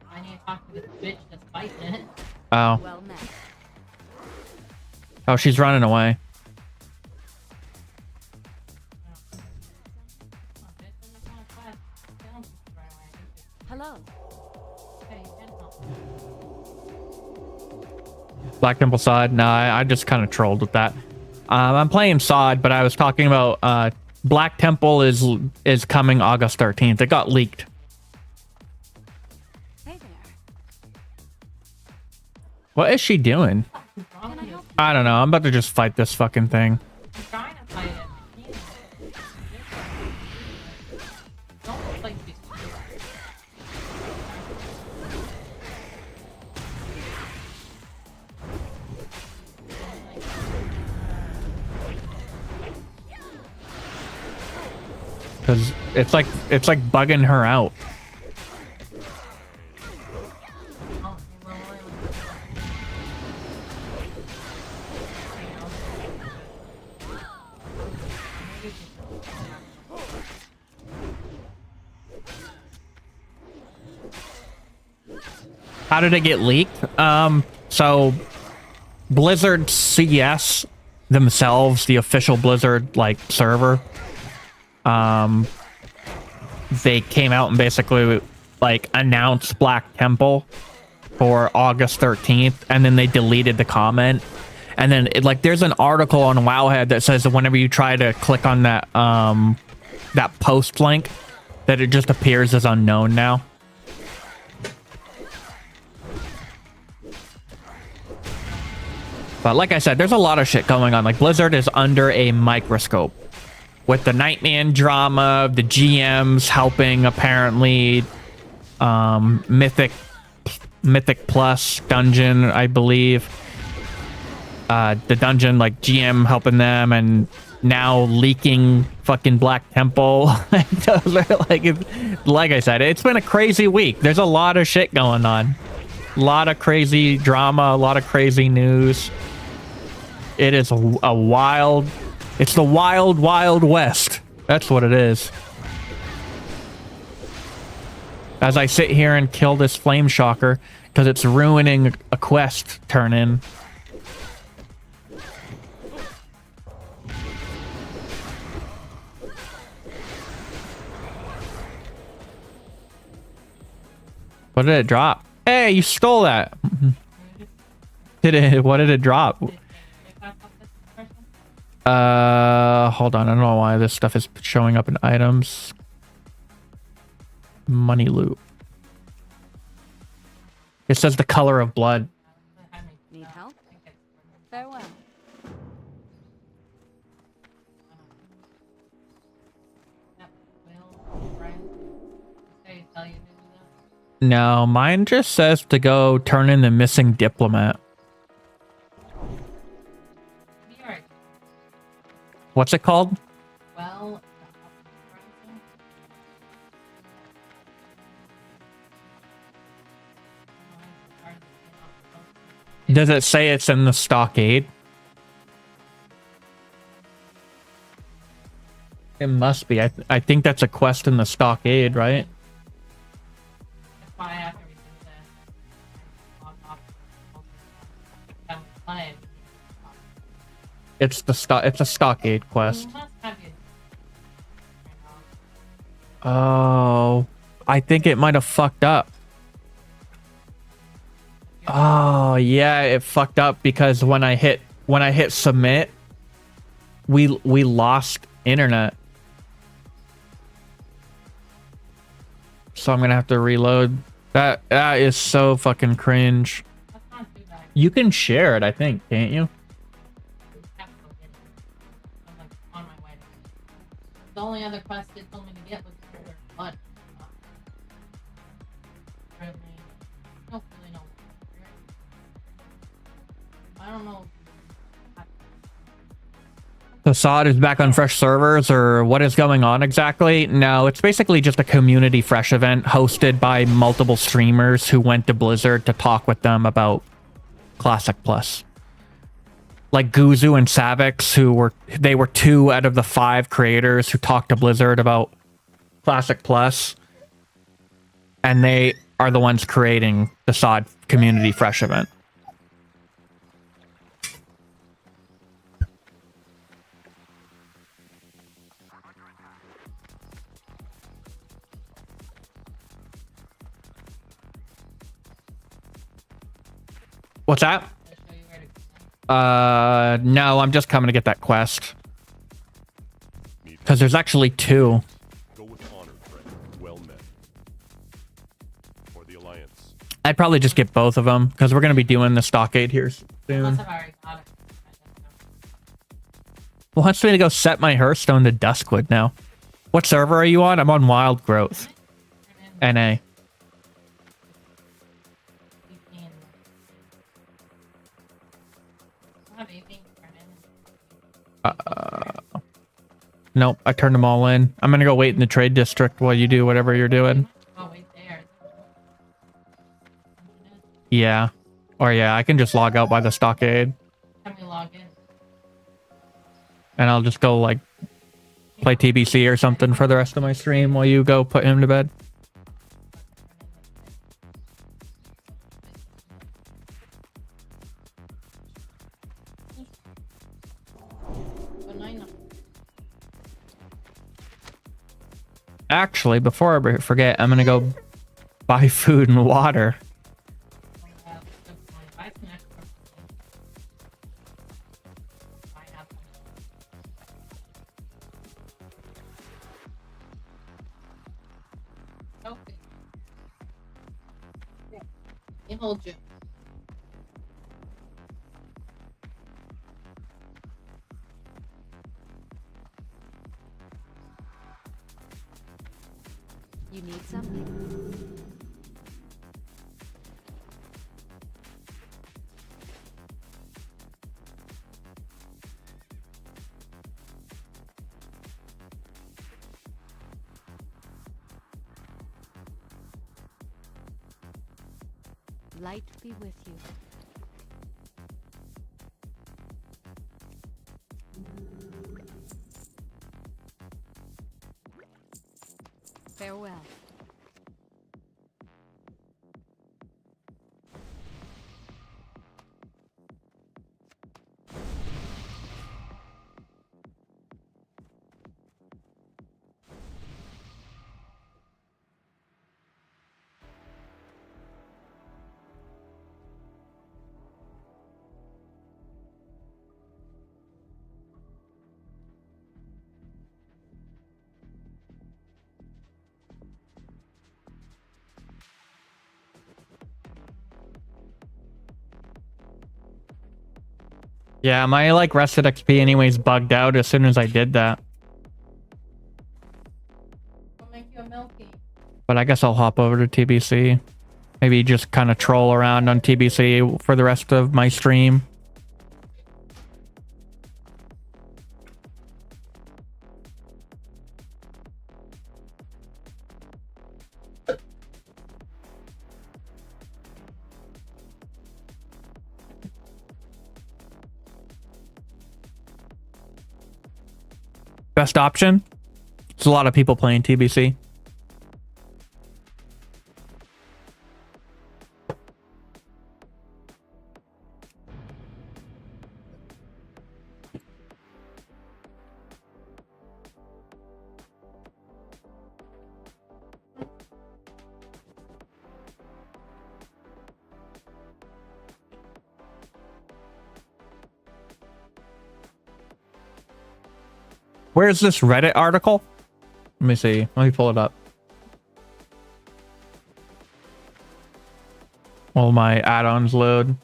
Speaker 2: I need to talk to this bitch that's fighting it.
Speaker 1: Oh.
Speaker 5: Well met.
Speaker 1: Oh, she's running away.
Speaker 5: Hello.
Speaker 1: Black Temple side? No, I just kind of trolled with that. I'm playing SoD, but I was talking about Black Temple is coming August 13th. It got leaked.
Speaker 5: Hey there.
Speaker 1: What is she doing?
Speaker 5: Can I help you?
Speaker 1: I don't know. I'm about to just fight this fucking thing.
Speaker 2: I'm trying to fight it. Don't like these.
Speaker 1: Because it's like bugging her out. How did it get leaked? So Blizzard CS themselves, the official Blizzard like server, they came out and basically like announced Black Temple for August 13th, and then they deleted the comment. And then there's an article on Wowhead that says that whenever you try to click on that that post link, that it just appears as unknown now. But like I said, there's a lot of shit going on. Like, Blizzard is under a microscope with the Nightman drama, the GMs helping apparently Mythic Plus dungeon, I believe. The dungeon, like, GM helping them, and now leaking fucking Black Temple. Like I said, it's been a crazy week. There's a lot of shit going on. A lot of crazy drama, a lot of crazy news. It is a wild... It's the wild, wild west. That's what it is. As I sit here and kill this flame shocker, because it's ruining a quest turn-in. What did it drop? Hey, you stole that. What did it drop? Hold on. I don't know why this stuff is showing up in items. Money loot. It says the color of blood.
Speaker 5: Need help? Farewell.
Speaker 1: No, mine just says to go turn in the missing diplomat. What's it called?
Speaker 2: Well,
Speaker 1: Does it say it's in the stockade? It must be. I think that's a quest in the stockade, right?
Speaker 2: that's why I have to redo that. I'm playing.
Speaker 1: It's a stockade quest.
Speaker 2: You must have your-
Speaker 1: Oh, I think it might have fucked up. Oh, yeah, it fucked up because when I hit submit, we lost internet. So I'm gonna have to reload. That is so fucking cringe.
Speaker 2: That's not too bad.
Speaker 1: You can share it, I think, can't you?
Speaker 2: You have to go get it. I'm like on my way to it. The only other quest it told me to get was for blood. Really, I don't really know. I don't know.
Speaker 1: So SoD is back on fresh servers, or what is going on exactly? No, it's basically just a community fresh event hosted by multiple streamers who went to Blizzard to talk with them about Classic Plus. Like Guzu and Savix, they were 2 out of the 5 creators who talked to Blizzard about Classic Plus, and they are the ones creating the SoD community fresh event. What's that?
Speaker 2: I'll show you where to go.
Speaker 1: No, I'm just coming to get that quest. Because there's actually 2.
Speaker 3: Go with honor, friend. Well met. For the Alliance.
Speaker 1: I'd probably just get both of them, because we're going to be doing the stockade here
Speaker 2: Unless
Speaker 1: soon.
Speaker 2: I've already got it.
Speaker 1: Wants me to go set my Hearthstone to Duskwood now. What server are you on? I'm on Wild Growth. NA. Nope, I turned them all in. I'm gonna go wait in the trade district while you do whatever you're doing.
Speaker 2: Oh, wait there.
Speaker 1: Yeah. Or yeah, I can just log out by the stockade.
Speaker 2: Can we log in?
Speaker 1: And I'll just go, like, play TBC or something for the rest of my stream while you go put him to bed. Actually, before I forget, I'm gonna go buy food and water.
Speaker 2: Okay. Yeah. Let me hold you.
Speaker 5: You need something? Light be with you. Farewell.
Speaker 1: Yeah, my like rested XP anyways bugged out as soon as I did that.
Speaker 2: I'll make you a milky.
Speaker 1: But I guess I'll hop over to TBC. Maybe just kind of troll around on TBC for the rest of my stream. Best option? There's a lot of people playing TBC. Where's this Reddit article? Let me see. Let me pull it up. While my add-ons load.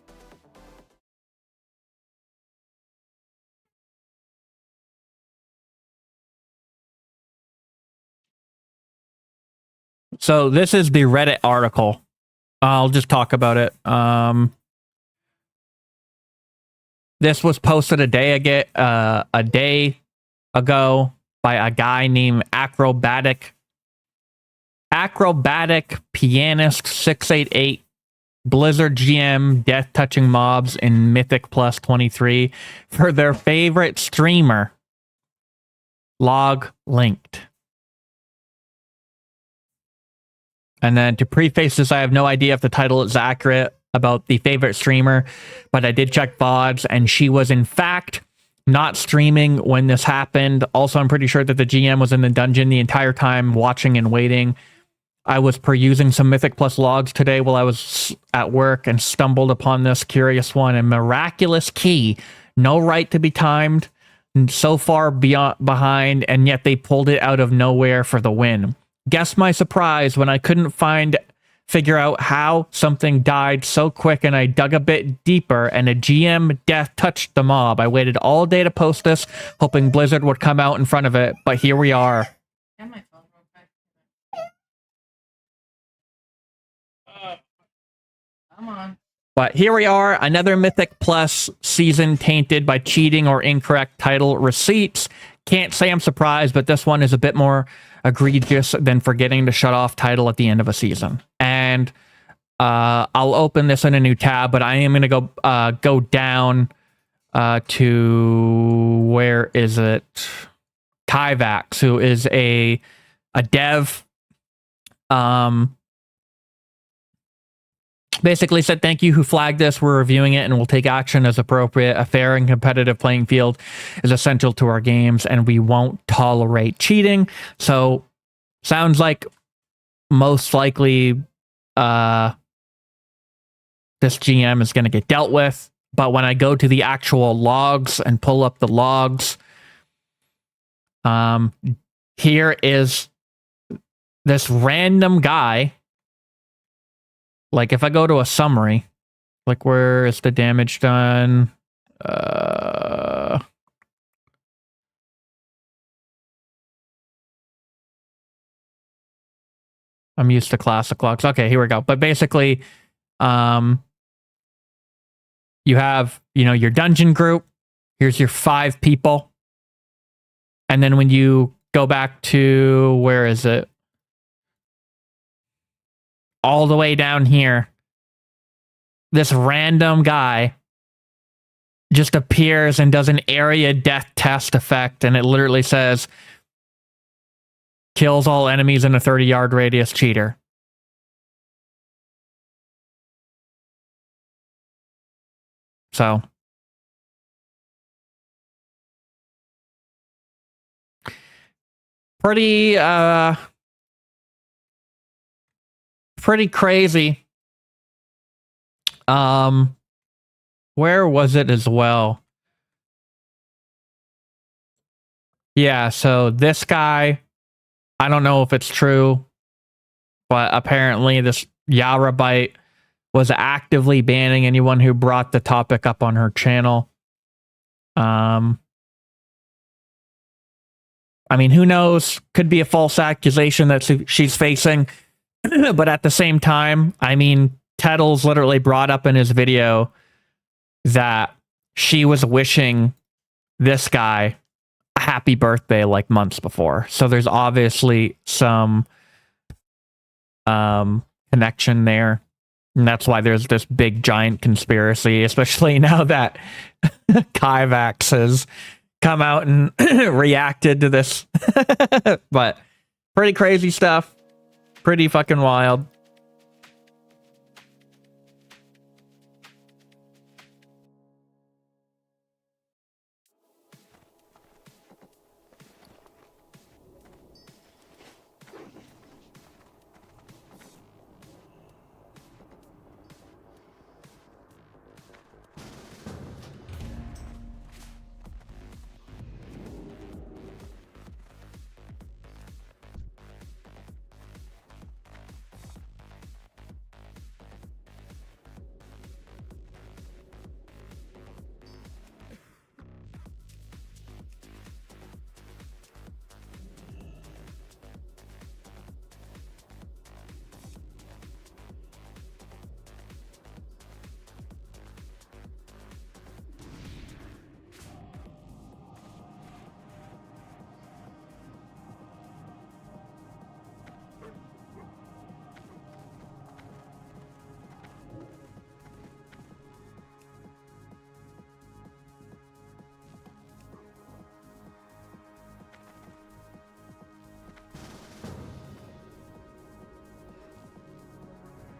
Speaker 1: So this is the Reddit article. I'll just talk about it. This was posted a day ago by a guy named Acrobatic Pianist 688 Blizzard GM death touching mobs in Mythic Plus 23 for their favorite streamer. Log linked. And then to preface this, I have no idea if the title is accurate about the favorite streamer, but I did check VODs and she was in fact not streaming when this happened. Also, I'm pretty sure that the GM was in the dungeon the entire time watching and waiting. I was perusing some Mythic Plus logs today while I was at work and stumbled upon this curious one. A miraculous key, no right to be timed, so far behind, and yet they pulled it out of nowhere for the win. Guess my surprise when I couldn't figure out how something died so quick, and I dug a bit deeper and a GM death touched the mob. I waited all day to post this, hoping Blizzard would come out in front of it, but here we are.
Speaker 2: And my phone real quick. Come on.
Speaker 1: But here we are, another Mythic Plus season tainted by cheating or incorrect title receipts. Can't say I'm surprised, but this one is a bit more egregious than forgetting to shut off title at the end of a season. And I'll open this in a new tab, but I am going to go down to, where is it? Tyvax, who is a dev. Basically said, thank you who flagged this. We're reviewing it and we'll take action as appropriate. A fair and competitive playing field is essential to our games and we won't tolerate cheating. So sounds like most likely this GM is going to get dealt with. But when I go to the actual logs and pull up the logs, here is this random guy, like if I go to a summary, like where is the damage done? I'm used to classic logs. Okay, here we go. But basically, you have, your dungeon group. Here's your 5 people. And then when you go back to, where is it? All the way down here, this random guy just appears and does an area death test effect. And it literally says, kills all enemies in a 30-yard radius, cheater. So. Pretty crazy. Where was it as well? Yeah, so this guy, I don't know if it's true, but apparently this Yarabite was actively banning anyone who brought the topic up on her channel. I mean, who knows? Could be a false accusation that she's facing. But at the same time, I mean, Tettles literally brought up in his video that she was wishing this guy a happy birthday like months before. So there's obviously some connection there. And that's why there's this big giant conspiracy, especially now that Kyvax has come out and reacted to this. But pretty crazy stuff. Pretty fucking wild.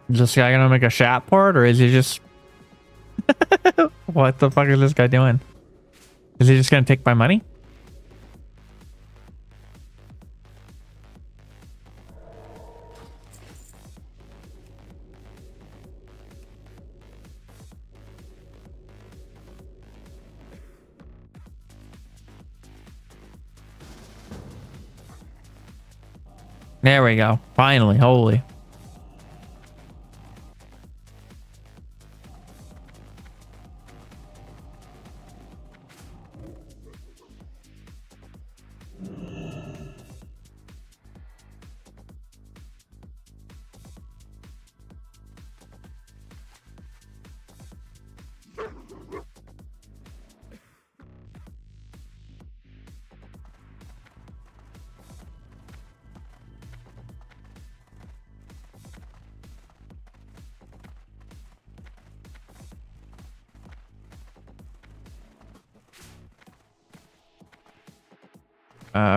Speaker 1: Is this guy gonna make a chat port, or is he just... What the fuck is this guy doing? Is he just gonna take my money? There we go. Finally, holy.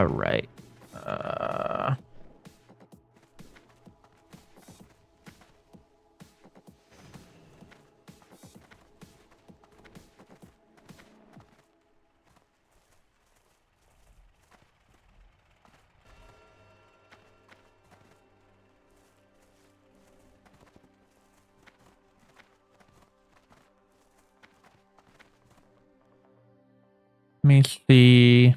Speaker 1: Right. Let me see.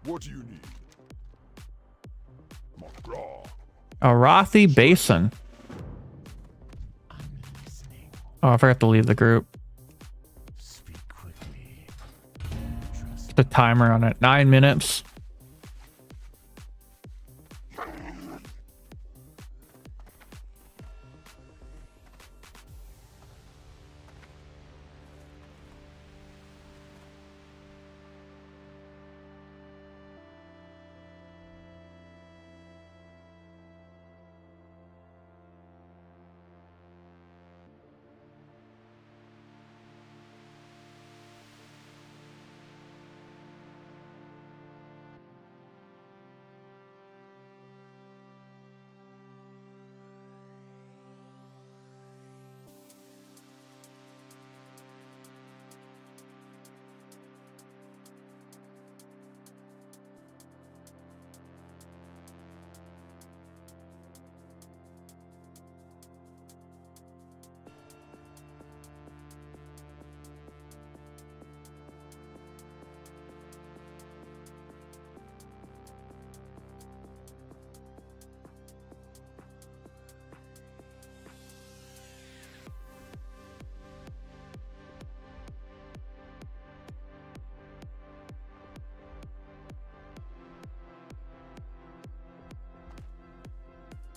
Speaker 3: What do you need? McGraw.
Speaker 1: Arathi Basin.
Speaker 4: I'm listening.
Speaker 1: Oh, I forgot to leave the group.
Speaker 4: Speak quickly. Trust
Speaker 1: The timer on it. 9 minutes.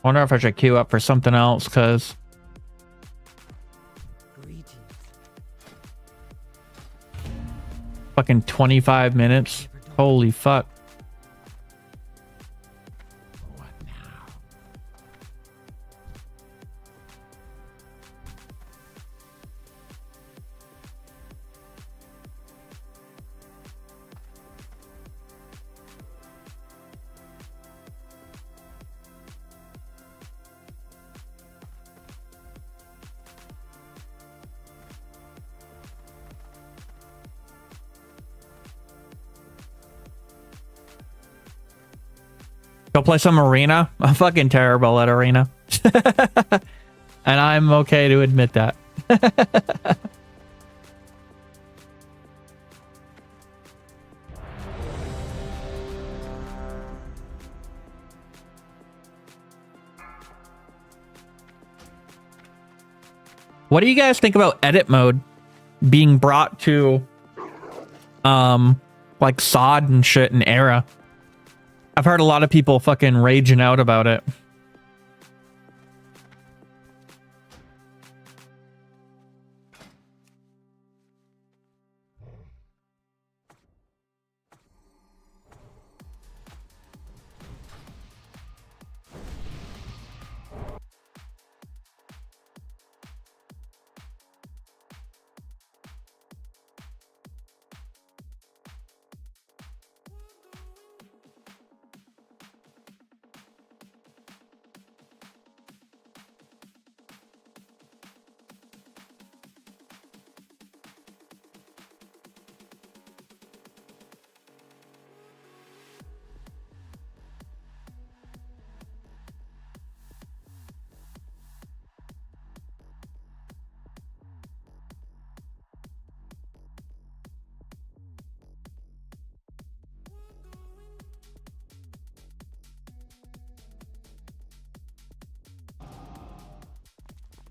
Speaker 1: I wonder if I should queue up for something else, because
Speaker 4: greetings.
Speaker 1: fucking 25 minutes. Holy fuck.
Speaker 4: What now?
Speaker 1: Go play some arena. I'm fucking terrible at arena. And I'm okay to admit that. What do you guys think about edit mode being brought to like SoD and shit in Era? I've heard a lot of people fucking raging out about it.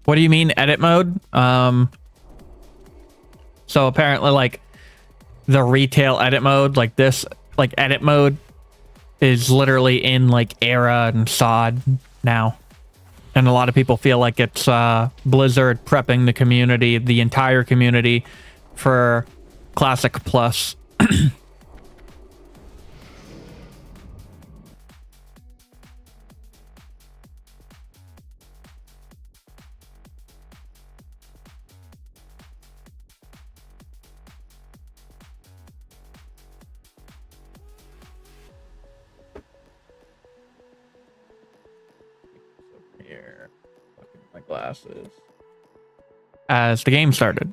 Speaker 1: What do you mean edit mode? So apparently like the retail edit mode, like this, like edit mode is literally in like Era and SoD now. And a lot of people feel like it's Blizzard prepping the community, the entire community, for Classic Plus. Here, my glasses. As the game started.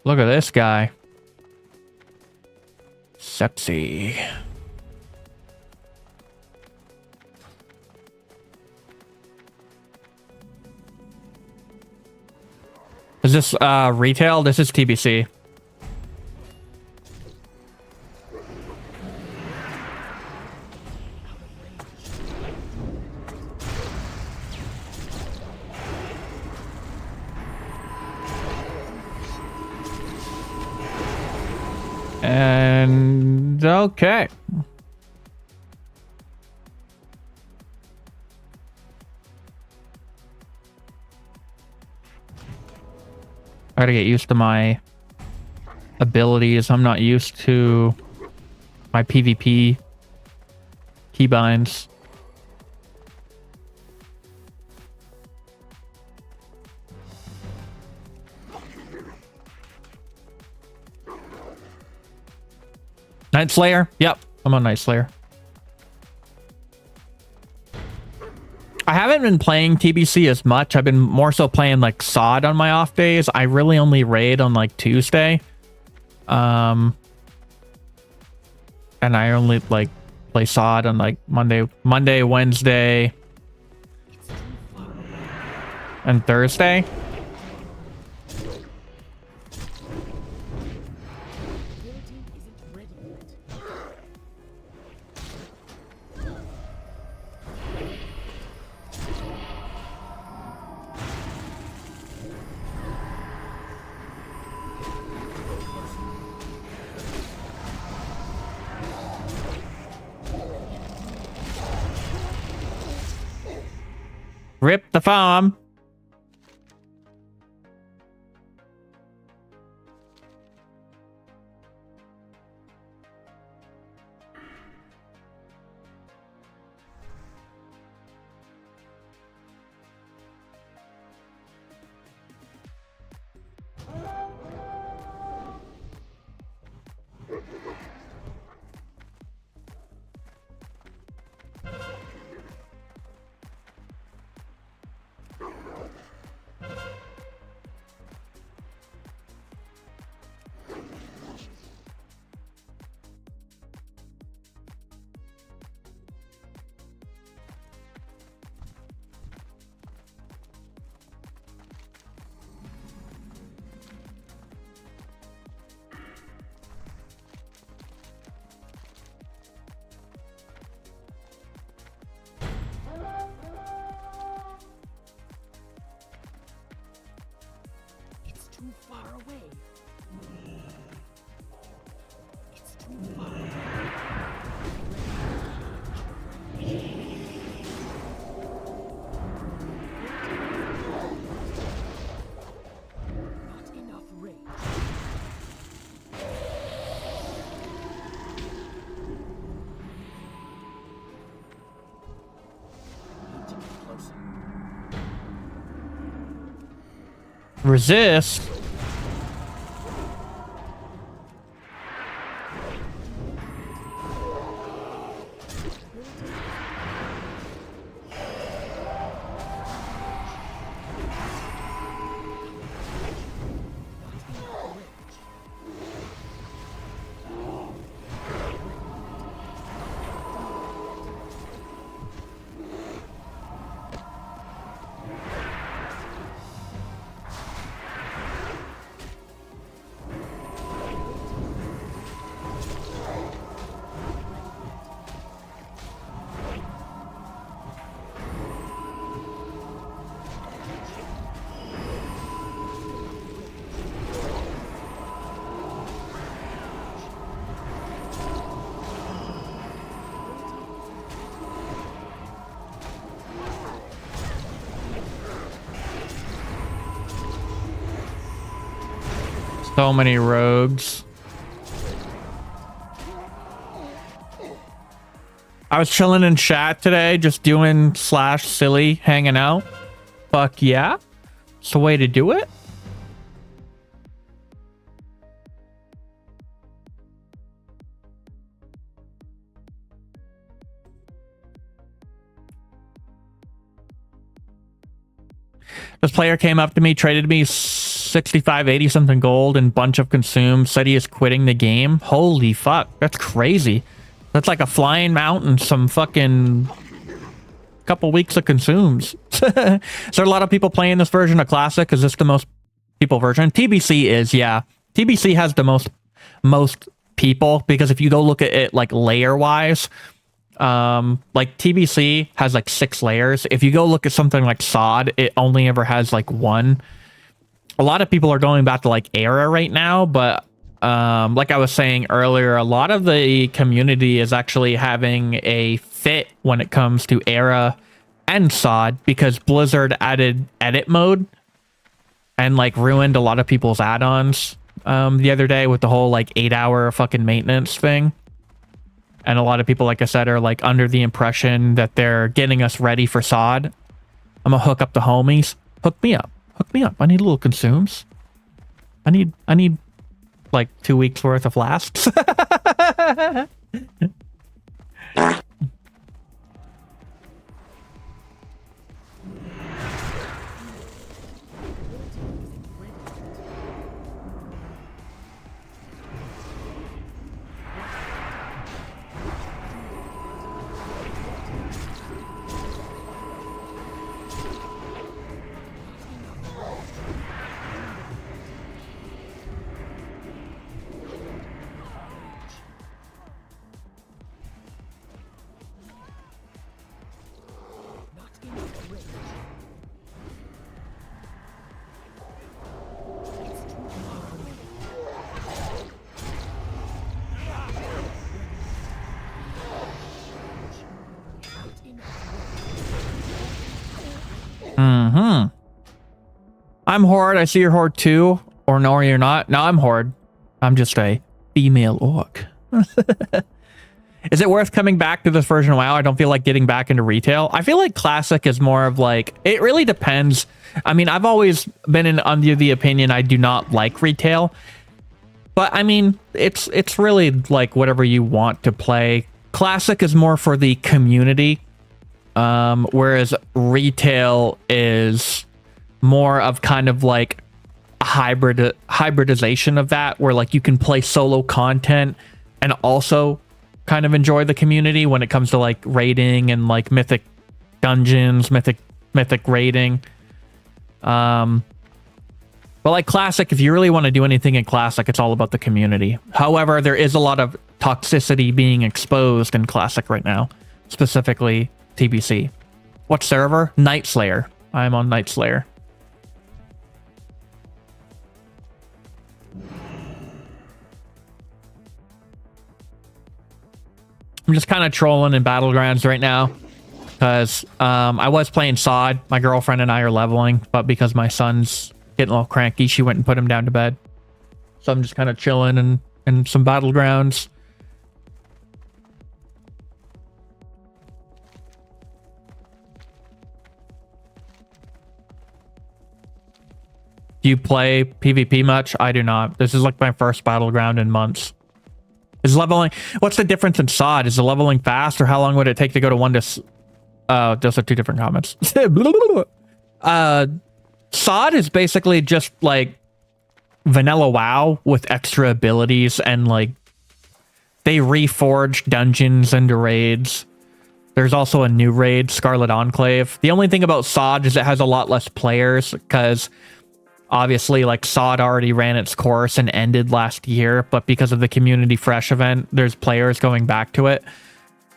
Speaker 1: Look at this guy. Sexy. Is this retail? This is TBC. And okay. I gotta get used to my abilities. I'm not used to my PvP keybinds. Night Slayer? Yep, I'm on Night Slayer. I haven't been playing TBC as much. I've been more so playing like SoD on my off days. I really only raid on like Tuesday. And I only like play SoD on like Monday, Wednesday, and Thursday. Rip the farm.
Speaker 4: Too far away. It's too far away. Not enough range. Need to get closer.
Speaker 1: Resist. So many rogues. I was chilling in chat today, just doing /silly, hanging out. Fuck yeah. It's the way to do it. This player came up to me, traded me 65, 80 something gold and bunch of consume, said he is quitting the game. Holy fuck, that's crazy. That's like a flying mount and some fucking couple weeks of consumes. Is there a lot of people playing this version of Classic? Is this the most people version. TBC is, yeah. TBC has the most people, because if you go look at it like layer wise, like TBC has like 6 layers. If you go look at something like SoD, it only ever has like 1. A lot of people are going back to like Era right now, but like I was saying earlier, a lot of the community is actually having a fit when it comes to Era and SoD, because Blizzard added edit mode and like ruined a lot of people's add-ons the other day with the whole like 8-hour fucking maintenance thing. And a lot of people, like I said, are like under the impression that they're getting us ready for SoD. I'm gonna hook up the homies. Hook me up. Hook me up. I need a little consumes. I need like 2 weeks worth of lasts. I'm Horde. I see you're Horde too. Or no, you're not. No, I'm Horde. I'm just a female orc. Is it worth coming back to this version of WoW? I don't feel like getting back into retail. I feel like Classic is more of like, it really depends. I mean, I've always been under the opinion I do not like retail. But I mean, it's really like whatever you want to play. Classic is more for the community. Whereas retail is more of kind of like a hybridization of that, where like you can play solo content and also kind of enjoy the community when it comes to like raiding and like mythic dungeons, mythic raiding. But like Classic, if you really want to do anything in Classic, it's all about the community. However, there is a lot of toxicity being exposed in Classic right now, specifically TBC. What server? Night Slayer. I'm on Night Slayer. I'm just kind of trolling in Battlegrounds right now because I was playing SoD. My girlfriend and I are leveling, but because my son's getting a little cranky, she went and put him down to bed. So I'm just kind of chilling in some Battlegrounds. Do you play PvP much? I do not. This is like my first Battleground in months. Is leveling... What's the difference in SoD? Is the leveling fast, or how long would it take to go to 1 to... those are 2 different comments. SoD is basically just like vanilla WoW with extra abilities, and like they reforged dungeons into raids. There's also a new raid, Scarlet Enclave. The only thing about SoD is it has a lot less players, because obviously, like, SoD already ran its course and ended last year, but because of the Community Fresh event, there's players going back to it.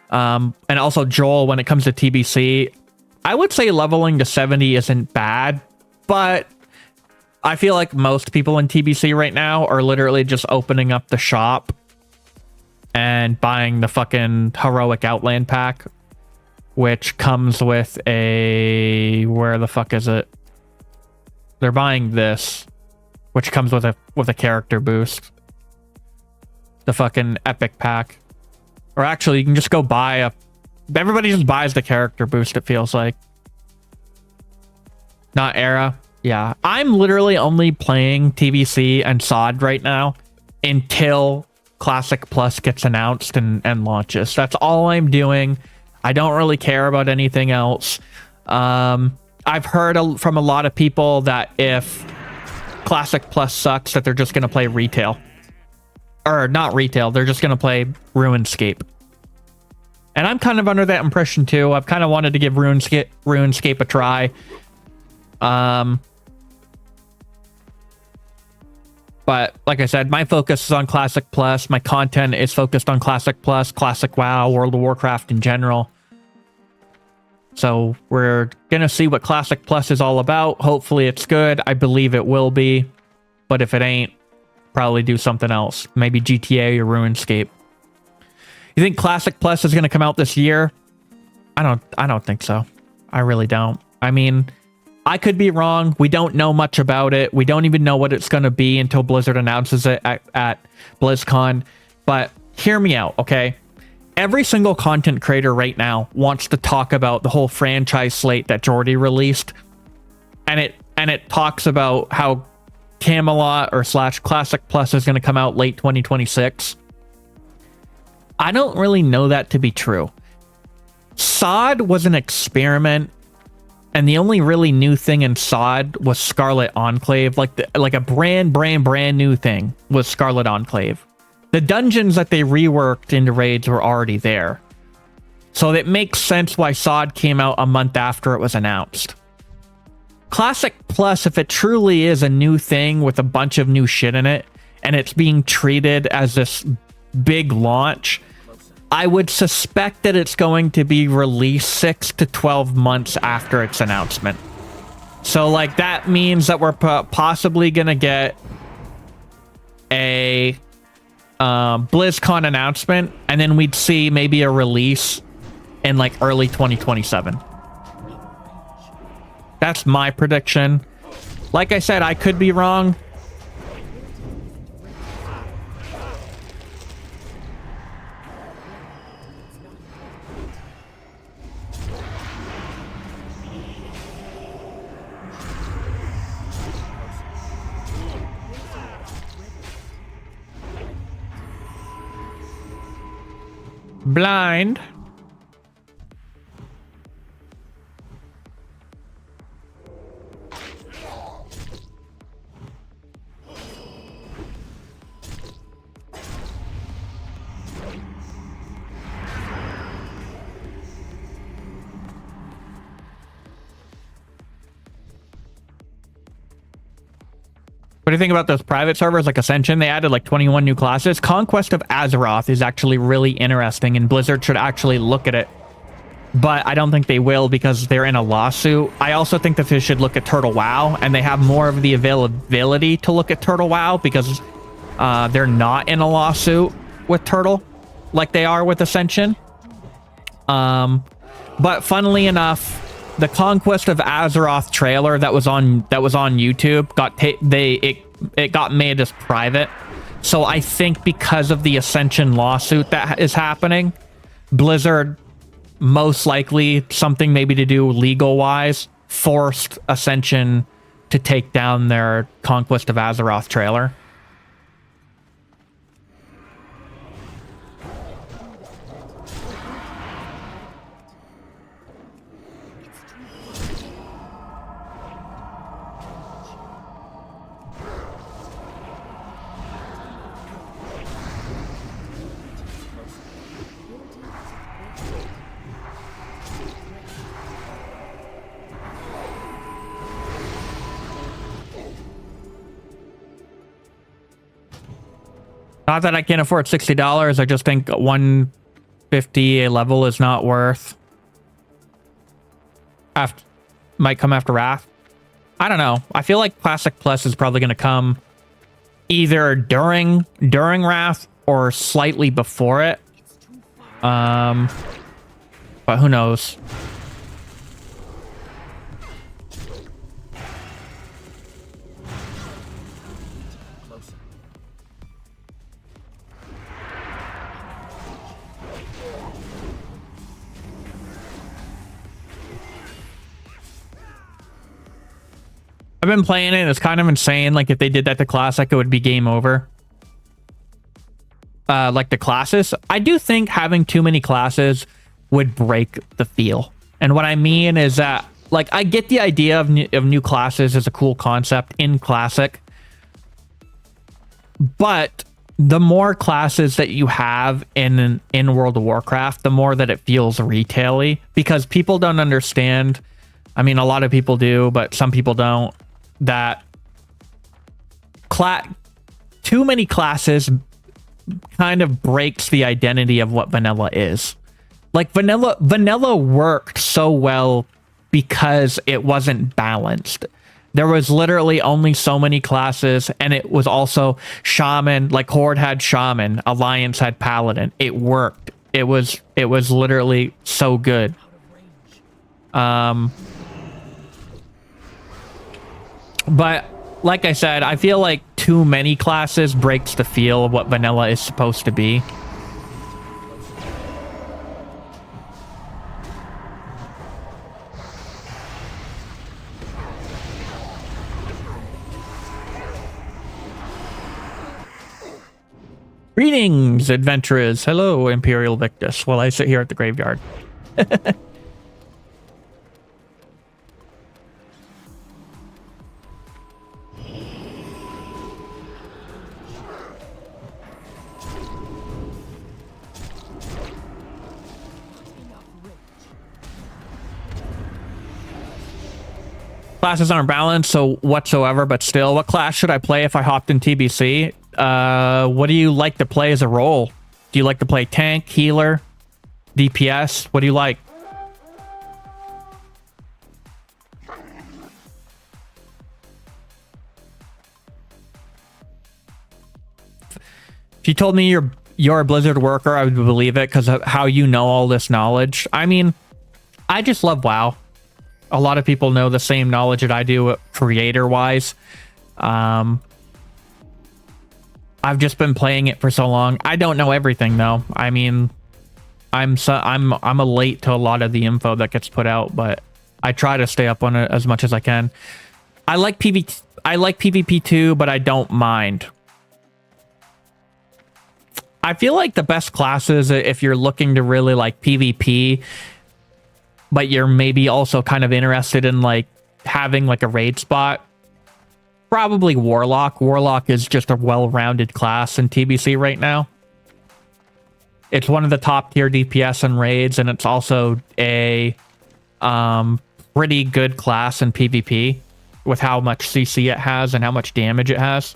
Speaker 1: And also, Joel, when it comes to TBC, I would say leveling to 70 isn't bad, but I feel like most people in TBC right now are literally just opening up the shop and buying the fucking Heroic Outland pack, which comes with a... Where the fuck is it? They're buying this, which comes with a character boost. The fucking epic pack. Or actually, you can just go buy a... Everybody just buys the character boost, it feels like. Not Era. Yeah. I'm literally only playing TBC and SoD right now until Classic Plus gets announced and launches. That's all I'm doing. I don't really care about anything else. I've heard from a lot of people that if Classic Plus sucks, that they're just going to play retail. Or not retail, they're just going to play RuneScape. And I'm kind of under that impression too. I've kind of wanted to give RuneScape a try. But like I said, my focus is on Classic Plus. My content is focused on Classic Plus, Classic WoW, World of Warcraft in general. So we're going to see what Classic Plus is all about. Hopefully it's good. I believe it will be. But if it ain't, probably do something else. Maybe GTA or RuneScape. You think Classic Plus is going to come out this year? I don't think so. I really don't. I mean, I could be wrong. We don't know much about it. We don't even know what it's going to be until Blizzard announces it at BlizzCon. But hear me out, okay? Every single content creator right now wants to talk about the whole franchise slate that Jordy released. And it talks about how Camelot or / Classic Plus is going to come out late 2026. I don't really know that to be true. SoD was an experiment, and the only really new thing in SoD was Scarlet Enclave. Like a brand new thing was Scarlet Enclave. The dungeons that they reworked into raids were already there. So it makes sense why SoD came out a month after it was announced. Classic Plus, if it truly is a new thing with a bunch of new shit in it, and it's being treated as this big launch, I would suspect that it's going to be released 6 to 12 months after its announcement. So, like, that means that we're possibly going to get a BlizzCon announcement, and then we'd see maybe a release in, like, early 2027. That's my prediction. Like I said, I could be wrong. Blind. What do you think about those private servers like Ascension? They added like 21 new classes. Conquest of Azeroth is actually really interesting, and Blizzard should actually look at it. But I don't think they will because they're in a lawsuit. I also think that they should look at Turtle WoW, and they have more of the availability to look at Turtle WoW because they're not in a lawsuit with Turtle like they are with Ascension. But funnily enough, the Conquest of Azeroth trailer that was on YouTube it got made as private. So I think because of the Ascension lawsuit that is happening, Blizzard, most likely something maybe to do legal wise, forced Ascension to take down their Conquest of Azeroth trailer. Not that I can't afford $60. I just think 150 a level is not worth. Might come after Wrath. I don't know. I feel like Classic Plus is probably going to come either during Wrath or slightly before it. But who knows? I've been playing it, and it's kind of insane. Like, if they did that to Classic, it would be game over. Like the classes. I do think having too many classes would break the feel. And what I mean is that, like, I get the idea of new classes as a cool concept in Classic. But the more classes that you have in World of Warcraft, the more that it feels retail-y. Because people don't understand. I mean, a lot of people do, but some people don't. That too many classes kind of breaks the identity of what vanilla is. Like vanilla worked so well because it wasn't balanced. There was literally only so many classes, and it was also shaman. Like Horde had shaman, Alliance had paladin. It worked. It was literally so good. But like I said, I feel like too many classes breaks the feel of what vanilla is supposed to be. Greetings, adventurers. Hello, Imperial Victus, while I sit here at the graveyard. Classes aren't balanced, so whatsoever, but still, what class should I play if I hopped in TBC? What do you like to play as a role? Do you like to play tank, healer, DPS? What do you like? If you told me you're a Blizzard worker, I would believe it because of how you know all this knowledge. I mean, I just love WoW. A lot of people know the same knowledge that I do creator-wise. I've just been playing it for so long. I don't know everything though. I mean, I'm a late to a lot of the info that gets put out, but I try to stay up on it as much as I can. I like PvP too, but I don't mind. I feel like the best classes, if you're looking to really like PvP, but you're maybe also kind of interested in like having like a raid spot, probably Warlock. Warlock is just a well-rounded class in TBC right now. It's one of the top tier DPS and raids, and it's also a pretty good class in PvP with how much CC it has and how much damage it has.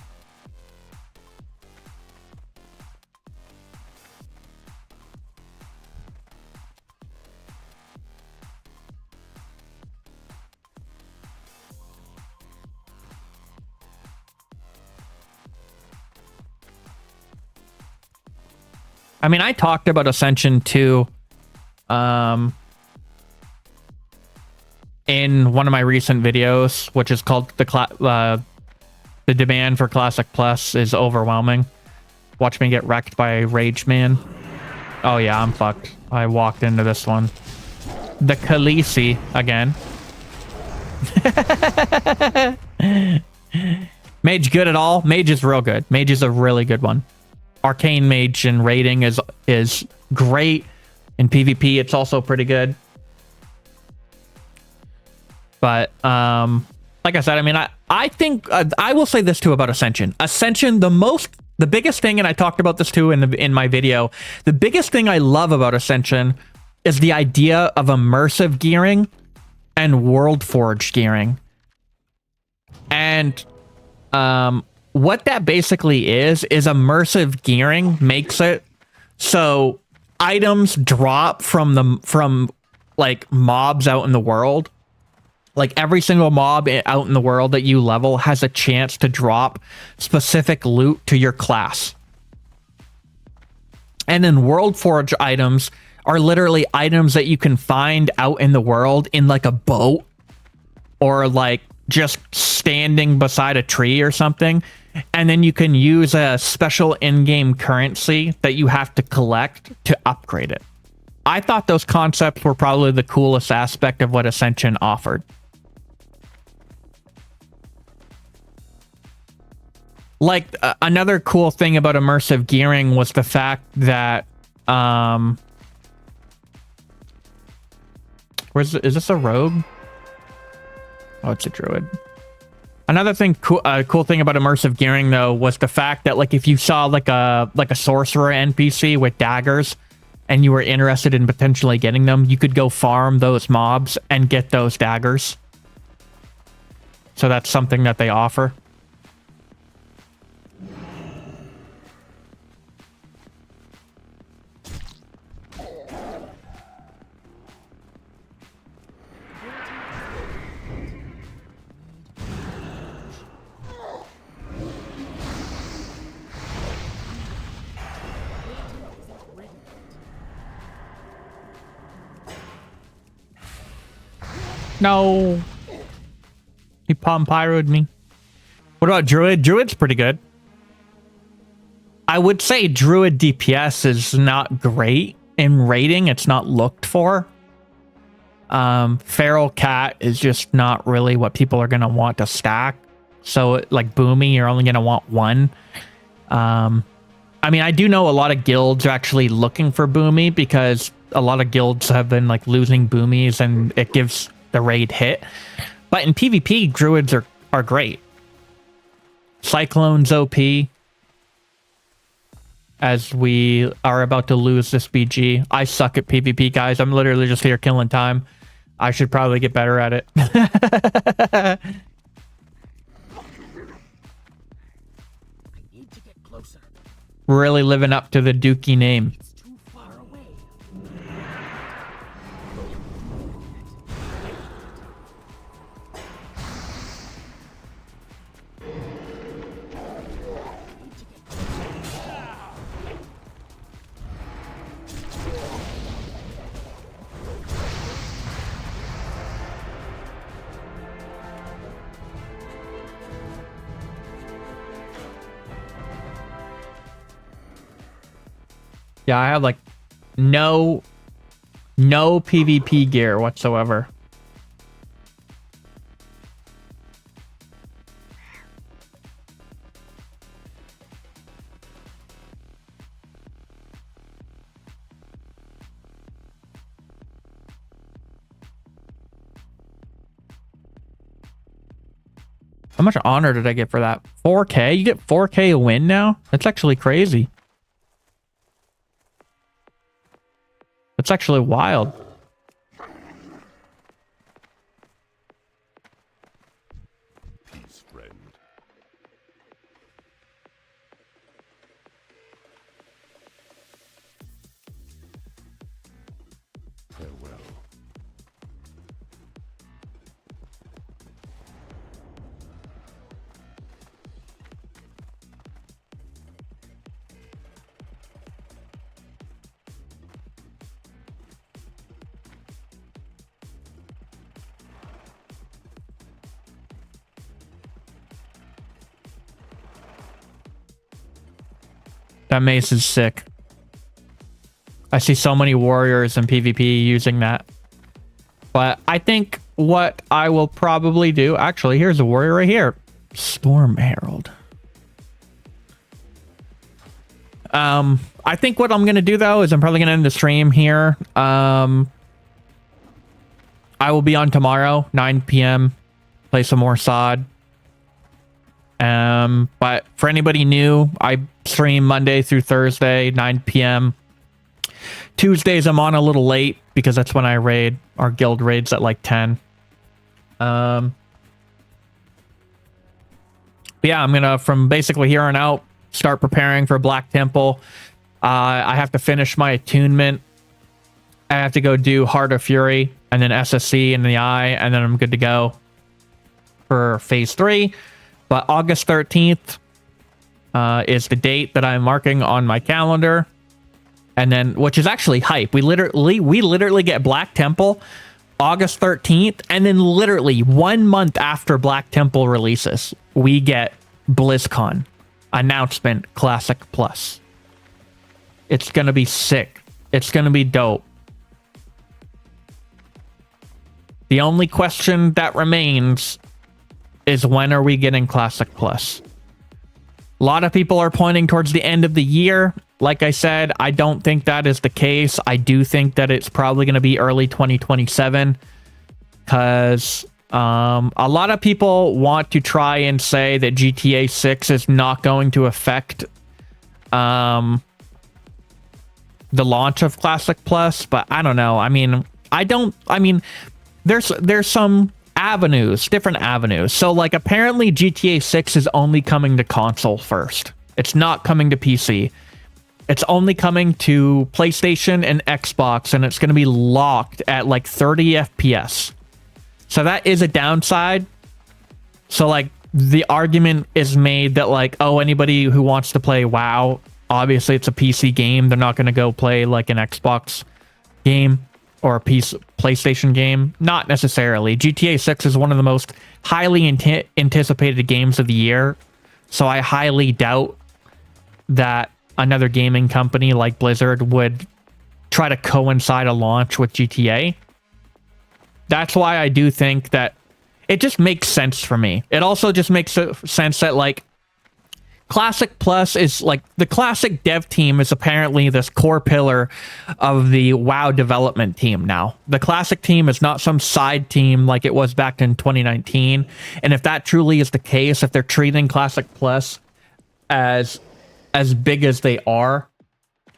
Speaker 1: I mean, I talked about Ascension 2 in one of my recent videos, which is called the demand for Classic Plus is overwhelming. Watch me get wrecked by Rage Man. Oh yeah, I'm fucked. I walked into this one. The Khaleesi again. Mage good at all? Mage is real good. Mage is a really good one. Arcane Mage in raiding is great. In PvP, it's also pretty good. But like I said, I mean, I think I will say this too about Ascension. Ascension, the biggest thing, and I talked about this too in my video. The biggest thing I love about Ascension is the idea of immersive gearing and World Forge gearing. And what that basically is immersive gearing makes it so items drop from like mobs out in the world. Like every single mob out in the world that you level has a chance to drop specific loot to your class. And then World Forge items are literally items that you can find out in the world in like a boat or like just standing beside a tree or something. And then you can use a special in-game currency that you have to collect to upgrade it. I thought those concepts were probably the coolest aspect of what Ascension offered. Like, another cool thing about immersive gearing was the fact that, is this a rogue? Oh, it's a druid. Another thing, cool thing about immersive gearing though was the fact that like if you saw like a sorcerer NPC with daggers and you were interested in potentially getting them, you could go farm those mobs and get those daggers. So that's something that they offer. No. He palm pyroed me. What about Druid? Druid's pretty good. I would say Druid DPS is not great in rating. It's not looked for. Feral Cat is just not really what people are going to want to stack. So like Boomy, you're only going to want one. I mean, I do know a lot of guilds are actually looking for Boomy because a lot of guilds have been like losing Boomies and it gives the raid hit. But in PvP, Druids are great. Cyclone's OP. As we are about to lose this BG. I suck at PvP, guys. I'm literally just here killing time. I should probably get better at it.
Speaker 4: I need to get closer.
Speaker 1: Really living up to the Dooki name.
Speaker 4: It's too far away.
Speaker 1: Yeah, I have like no PvP gear whatsoever. How much honor did I get for that? 4K? You get 4K a win now? That's actually crazy. That's actually wild.
Speaker 3: Peace, friend. Farewell.
Speaker 1: That mace is sick. I see so many warriors in PvP using that. But I think what I will probably do... Actually, here's a warrior right here. Storm Herald. I think what I'm going to do, though, is I'm probably going to end the stream here. I will be on tomorrow, 9 p.m. Play some more SoD. But for anybody new, I stream Monday through Thursday, 9 p.m. Tuesdays, I'm on a little late because that's when I raid. Our guild raids at like 10. But yeah, I'm gonna, from basically here on out, start preparing for Black Temple. I have to finish my attunement. I have to go do Heart of Fury and then SSC in the eye, and then I'm good to go for phase 3. But August 13th is the date that I'm marking on my calendar. And then, which is actually hype. We literally get Black Temple August 13th. And then literally 1 month after Black Temple releases, we get BlizzCon announcement Classic Plus. It's going to be sick. It's going to be dope. The only question that remains is when are we getting Classic Plus? A lot of people are pointing towards the end of the year. Like I said, I don't think that is the case. I do think that it's probably going to be early 2027 because a lot of people want to try and say that GTA 6 is not going to affect the launch of Classic Plus, but I don't know. I mean, there's some avenues, different avenues. So like apparently GTA 6 is only coming to console first. It's not coming to PC. It's only coming to PlayStation and Xbox, and it's going to be locked at like 30 FPS. So that is a downside. So like the argument is made that like, oh, anybody who wants to play WoW, obviously it's a PC game. They're not going to go play like an Xbox game. or a PlayStation game? Not necessarily. GTA 6 is one of the most highly anticipated games of the year, so I highly doubt that another gaming company like Blizzard would try to coincide a launch with GTA. That's why I do think that it just makes sense for me. It also just makes sense that, like, Classic Plus is, like, the Classic dev team is apparently this core pillar of the WoW development team now. The Classic team is not some side team like it was back in 2019. And if that truly is the case, if they're treating Classic Plus as big as they are,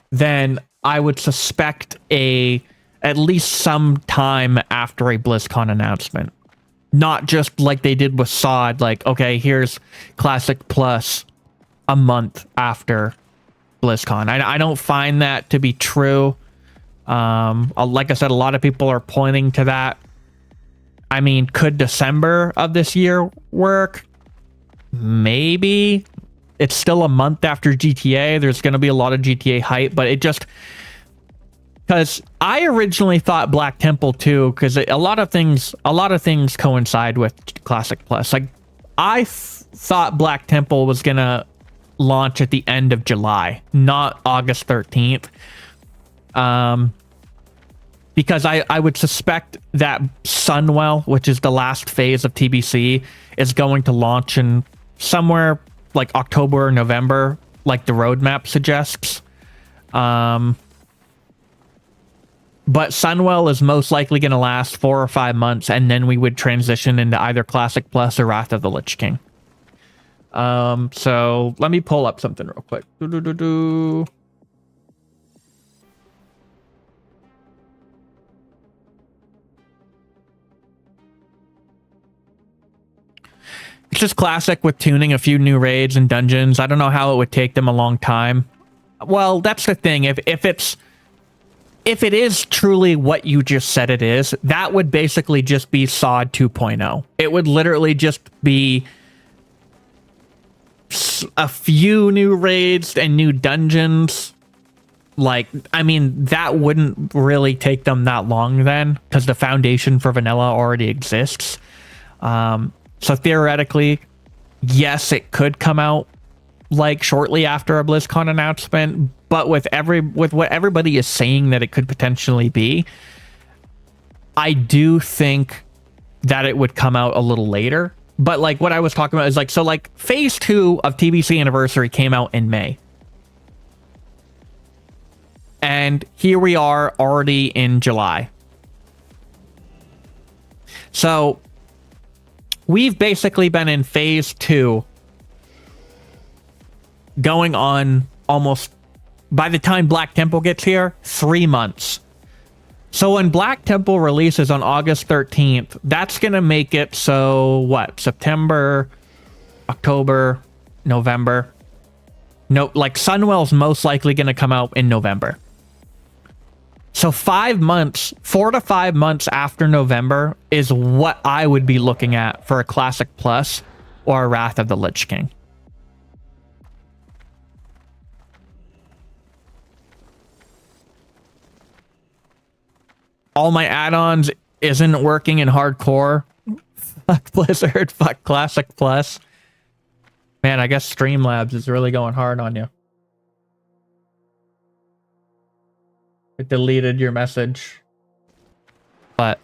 Speaker 1: then I would suspect at least some time after a BlizzCon announcement. Not just like they did with SoD, like, okay, here's Classic Plus a month after BlizzCon. I don't find that to be true. Like I said, a lot of people are pointing to that. I mean, could December of this year work? Maybe. It's still a month after GTA. There's going to be a lot of GTA hype, but it just... Because I originally thought Black Temple too, because a lot of things coincide with Classic Plus. Like, I thought Black Temple was going to launch at the end of July, not August 13th. Because I would suspect that Sunwell, which is the last phase of TBC, is going to launch in somewhere like October or November, like the roadmap suggests. But Sunwell is most likely going to last 4 or 5 months, and then we would transition into either Classic Plus or Wrath of the Lich King. So let me pull up something real quick. It's just Classic with tuning, a few new raids and dungeons. I don't know how it would take them a long time. Well, that's the thing. If it is truly what you just said it is, that would basically just be SoD 2.0. It would literally just be a few new raids and new dungeons. Like, I mean, that wouldn't really take them that long then, because the foundation for vanilla already exists. So theoretically, yes, it could come out like shortly after a BlizzCon announcement, but with what everybody is saying that it could potentially be, I do think that it would come out a little later. But like what I was talking about is like, so like phase 2 of TBC Anniversary came out in May. And here we are already in July. So we've basically been in phase 2 going on almost, by the time Black Temple gets here, 3 months. So when Black Temple releases on August 13th, that's going to make it so, what, September, October, November? No, like Sunwell's most likely going to come out in November. So 5 months, 4 to 5 months after November is what I would be looking at for a Classic Plus or a Wrath of the Lich King. All my add-ons isn't working in hardcore. Fuck Blizzard, fuck Classic Plus. Man, I guess Streamlabs is really going hard on you. It deleted your message. But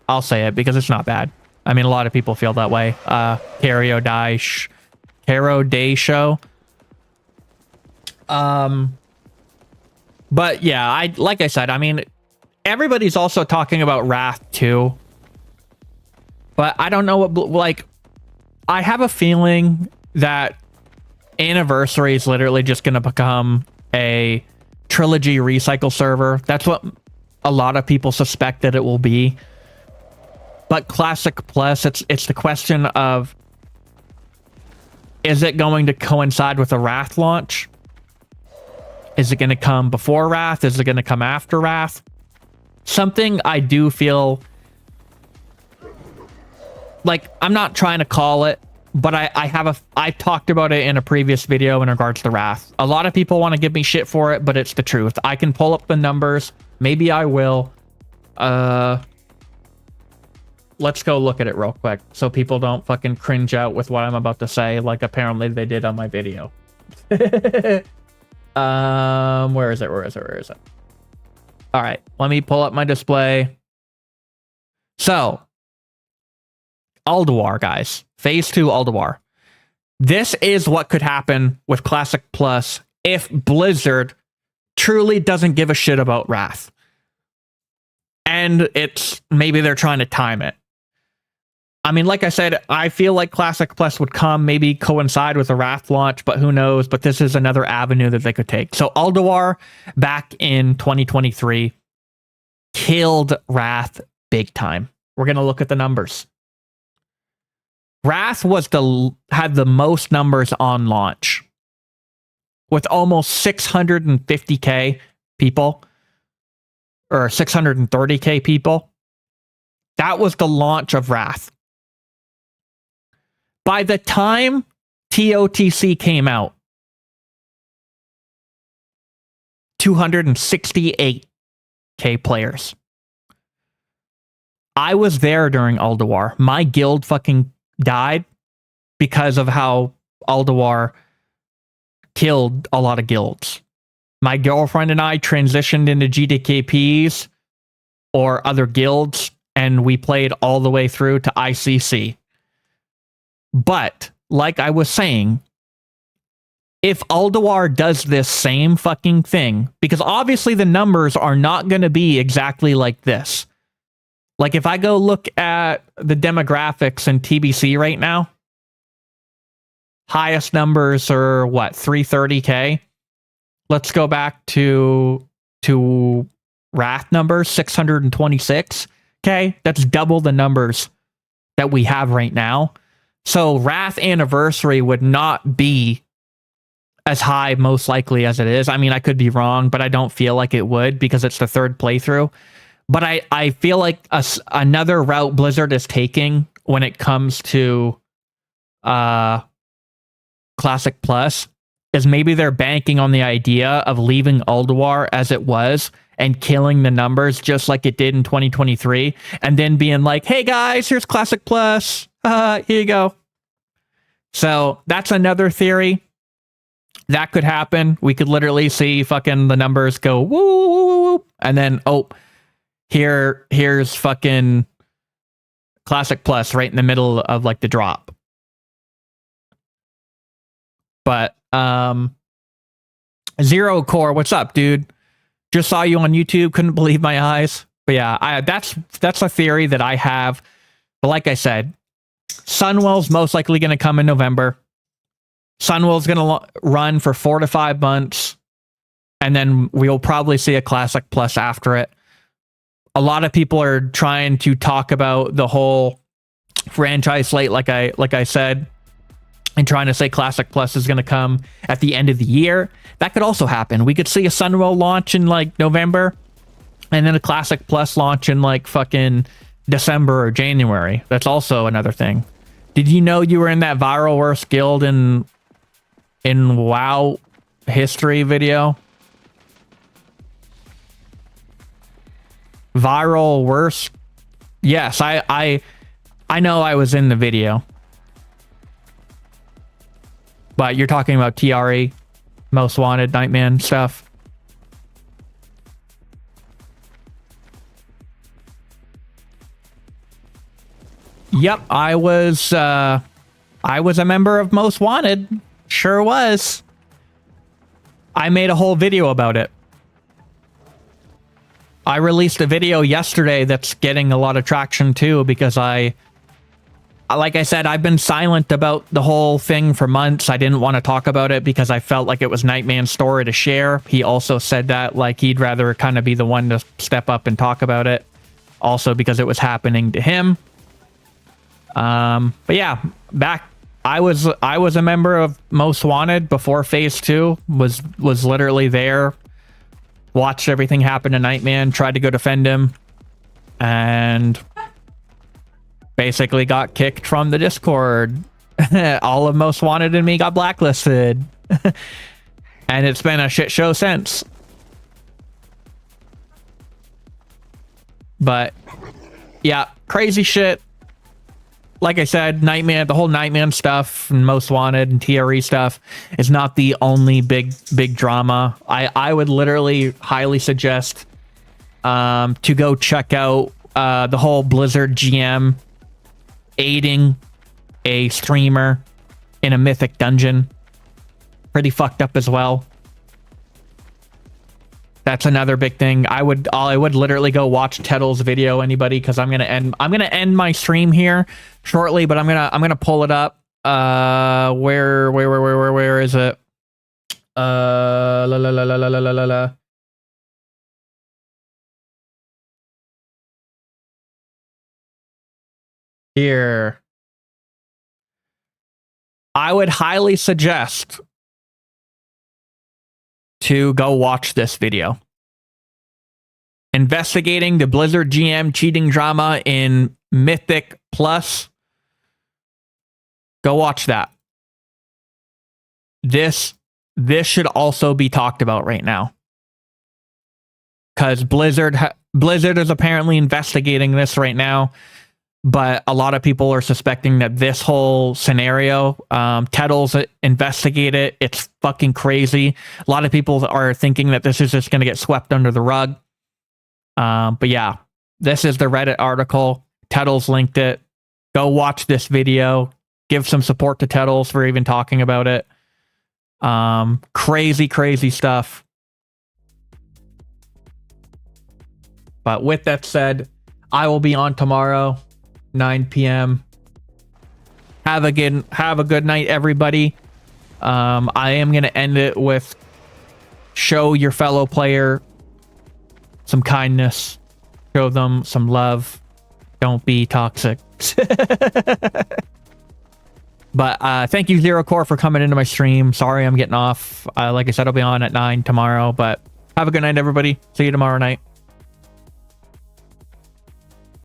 Speaker 1: I'll say it because it's not bad. I mean, a lot of people feel that way. Caro Day Show. But yeah, like I said, I mean, everybody's also talking about Wrath too. But I don't know what, like, I have a feeling that Anniversary is literally just going to become a trilogy recycle server. That's what a lot of people suspect that it will be. But Classic Plus, it's the question of, is it going to coincide with a Wrath launch? Is it going to come before Wrath? Is it going to come after Wrath? Something I do feel like, I'm not trying to call it, but I talked about it in a previous video in regards to Wrath. A lot of people want to give me shit for it, but it's the truth. I can pull up the numbers Maybe I will. Let's go look at it real quick so people don't fucking cringe out with what I'm about to say, like apparently they did on my video. Where is it? Where is it? Where is it? All right, let me pull up my display. So, Ulduar, guys. Phase 2 Ulduar. This is what could happen with Classic Plus if Blizzard truly doesn't give a shit about Wrath. And it's maybe they're trying to time it. I mean, like I said, I feel like Classic Plus would come, maybe coincide with the Wrath launch, but who knows? But this is another avenue that they could take. So Ulduar, back in 2023, killed Wrath big time. We're going to look at the numbers. Wrath had the most numbers on launch, with almost 650k people, or 630k people. That was the launch of Wrath. By the time TOTC came out, 268k players. I was there during Ulduar. My guild fucking died because of how Ulduar killed a lot of guilds. My girlfriend and I transitioned into GDKPs or other guilds, and we played all the way through to ICC. But, like I was saying, if Ulduar does this same fucking thing, because obviously the numbers are not going to be exactly like this. Like, if I go look at the demographics in TBC right now, highest numbers are, what, 330k? Let's go back to Wrath numbers, 626k. That's double the numbers that we have right now. So Wrath Anniversary would not be as high, most likely, as it is. I mean, I could be wrong, but I don't feel like it would because it's the third playthrough. But I feel like another route Blizzard is taking when it comes to Classic Plus is maybe they're banking on the idea of leaving Ulduar as it was and killing the numbers just like it did in 2023, and then being like, hey guys, here's Classic Plus. Here you go. So that's another theory. That could happen. We could literally see fucking the numbers go woo, woo, woo, woo, and then, oh, here's fucking Classic Plus right in the middle of like the drop. But Zero Core, what's up, dude? Just saw you on YouTube, couldn't believe my eyes. But yeah, that's a theory that I have. But like I said, Sunwell's most likely going to come in November. Sunwell's going to run for 4 to 5 months, and then we'll probably see a Classic Plus after it. A lot of people are trying to talk about the whole franchise slate, like I said, and trying to say Classic Plus is going to come at the end of the year. That could also happen. We could see a Sunwell launch in like November, and then a Classic Plus launch in like fucking December or January. That's also another thing. Did you know you were in that viral worst guild in WoW history video? Viral worst? Yes, I know I was in the video. But you're talking about TRE, Most Wanted, Nightman stuff. Yep, I was a member of Most Wanted. Sure was. I made a whole video about it. I released a video yesterday that's getting a lot of traction too, because like I said, I've been silent about the whole thing for months. I didn't want to talk about it because I felt like it was Nightman's story to share. He also said that like he'd rather kind of be the one to step up and talk about it. Also because it was happening to him. But yeah, I was a member of Most Wanted before Phase 2. Was literally there. Watched everything happen to Nightman, tried to go defend him, and basically got kicked from the Discord. All of Most Wanted and me got blacklisted. And it's been a shit show since. But yeah, crazy shit. Like I said, Nightman, the whole Nightman stuff and Most Wanted and TRE stuff is not the only big drama. I would literally highly suggest to go check out the whole Blizzard GM aiding a streamer in a mythic dungeon. Pretty fucked up as well. That's another big thing. I would literally go watch Tettle's video, anybody, because I'm gonna end my stream here shortly, but I'm gonna pull it up. Where is it? Here. I would highly suggest to go watch this video. Investigating the Blizzard GM cheating drama in Mythic Plus. Go watch that. This should also be talked about right now. Because Blizzard is apparently investigating this right now. But a lot of people are suspecting that this whole scenario, Tettle's investigate it. It's fucking crazy. A lot of people are thinking that this is just going to get swept under the rug. But yeah, this is the Reddit article. Tettle's linked it. Go watch this video. Give some support to Tettle's for even talking about it. Crazy stuff. But with that said, I will be on tomorrow. 9 p.m. Have a good night, everybody. I am gonna end it with show your fellow player some kindness, show them some love. Don't be toxic. But thank you, Zero Core, for coming into my stream. Sorry I'm getting off. Like I said, I'll be on at 9 tomorrow. But have a good night, everybody. See you tomorrow night.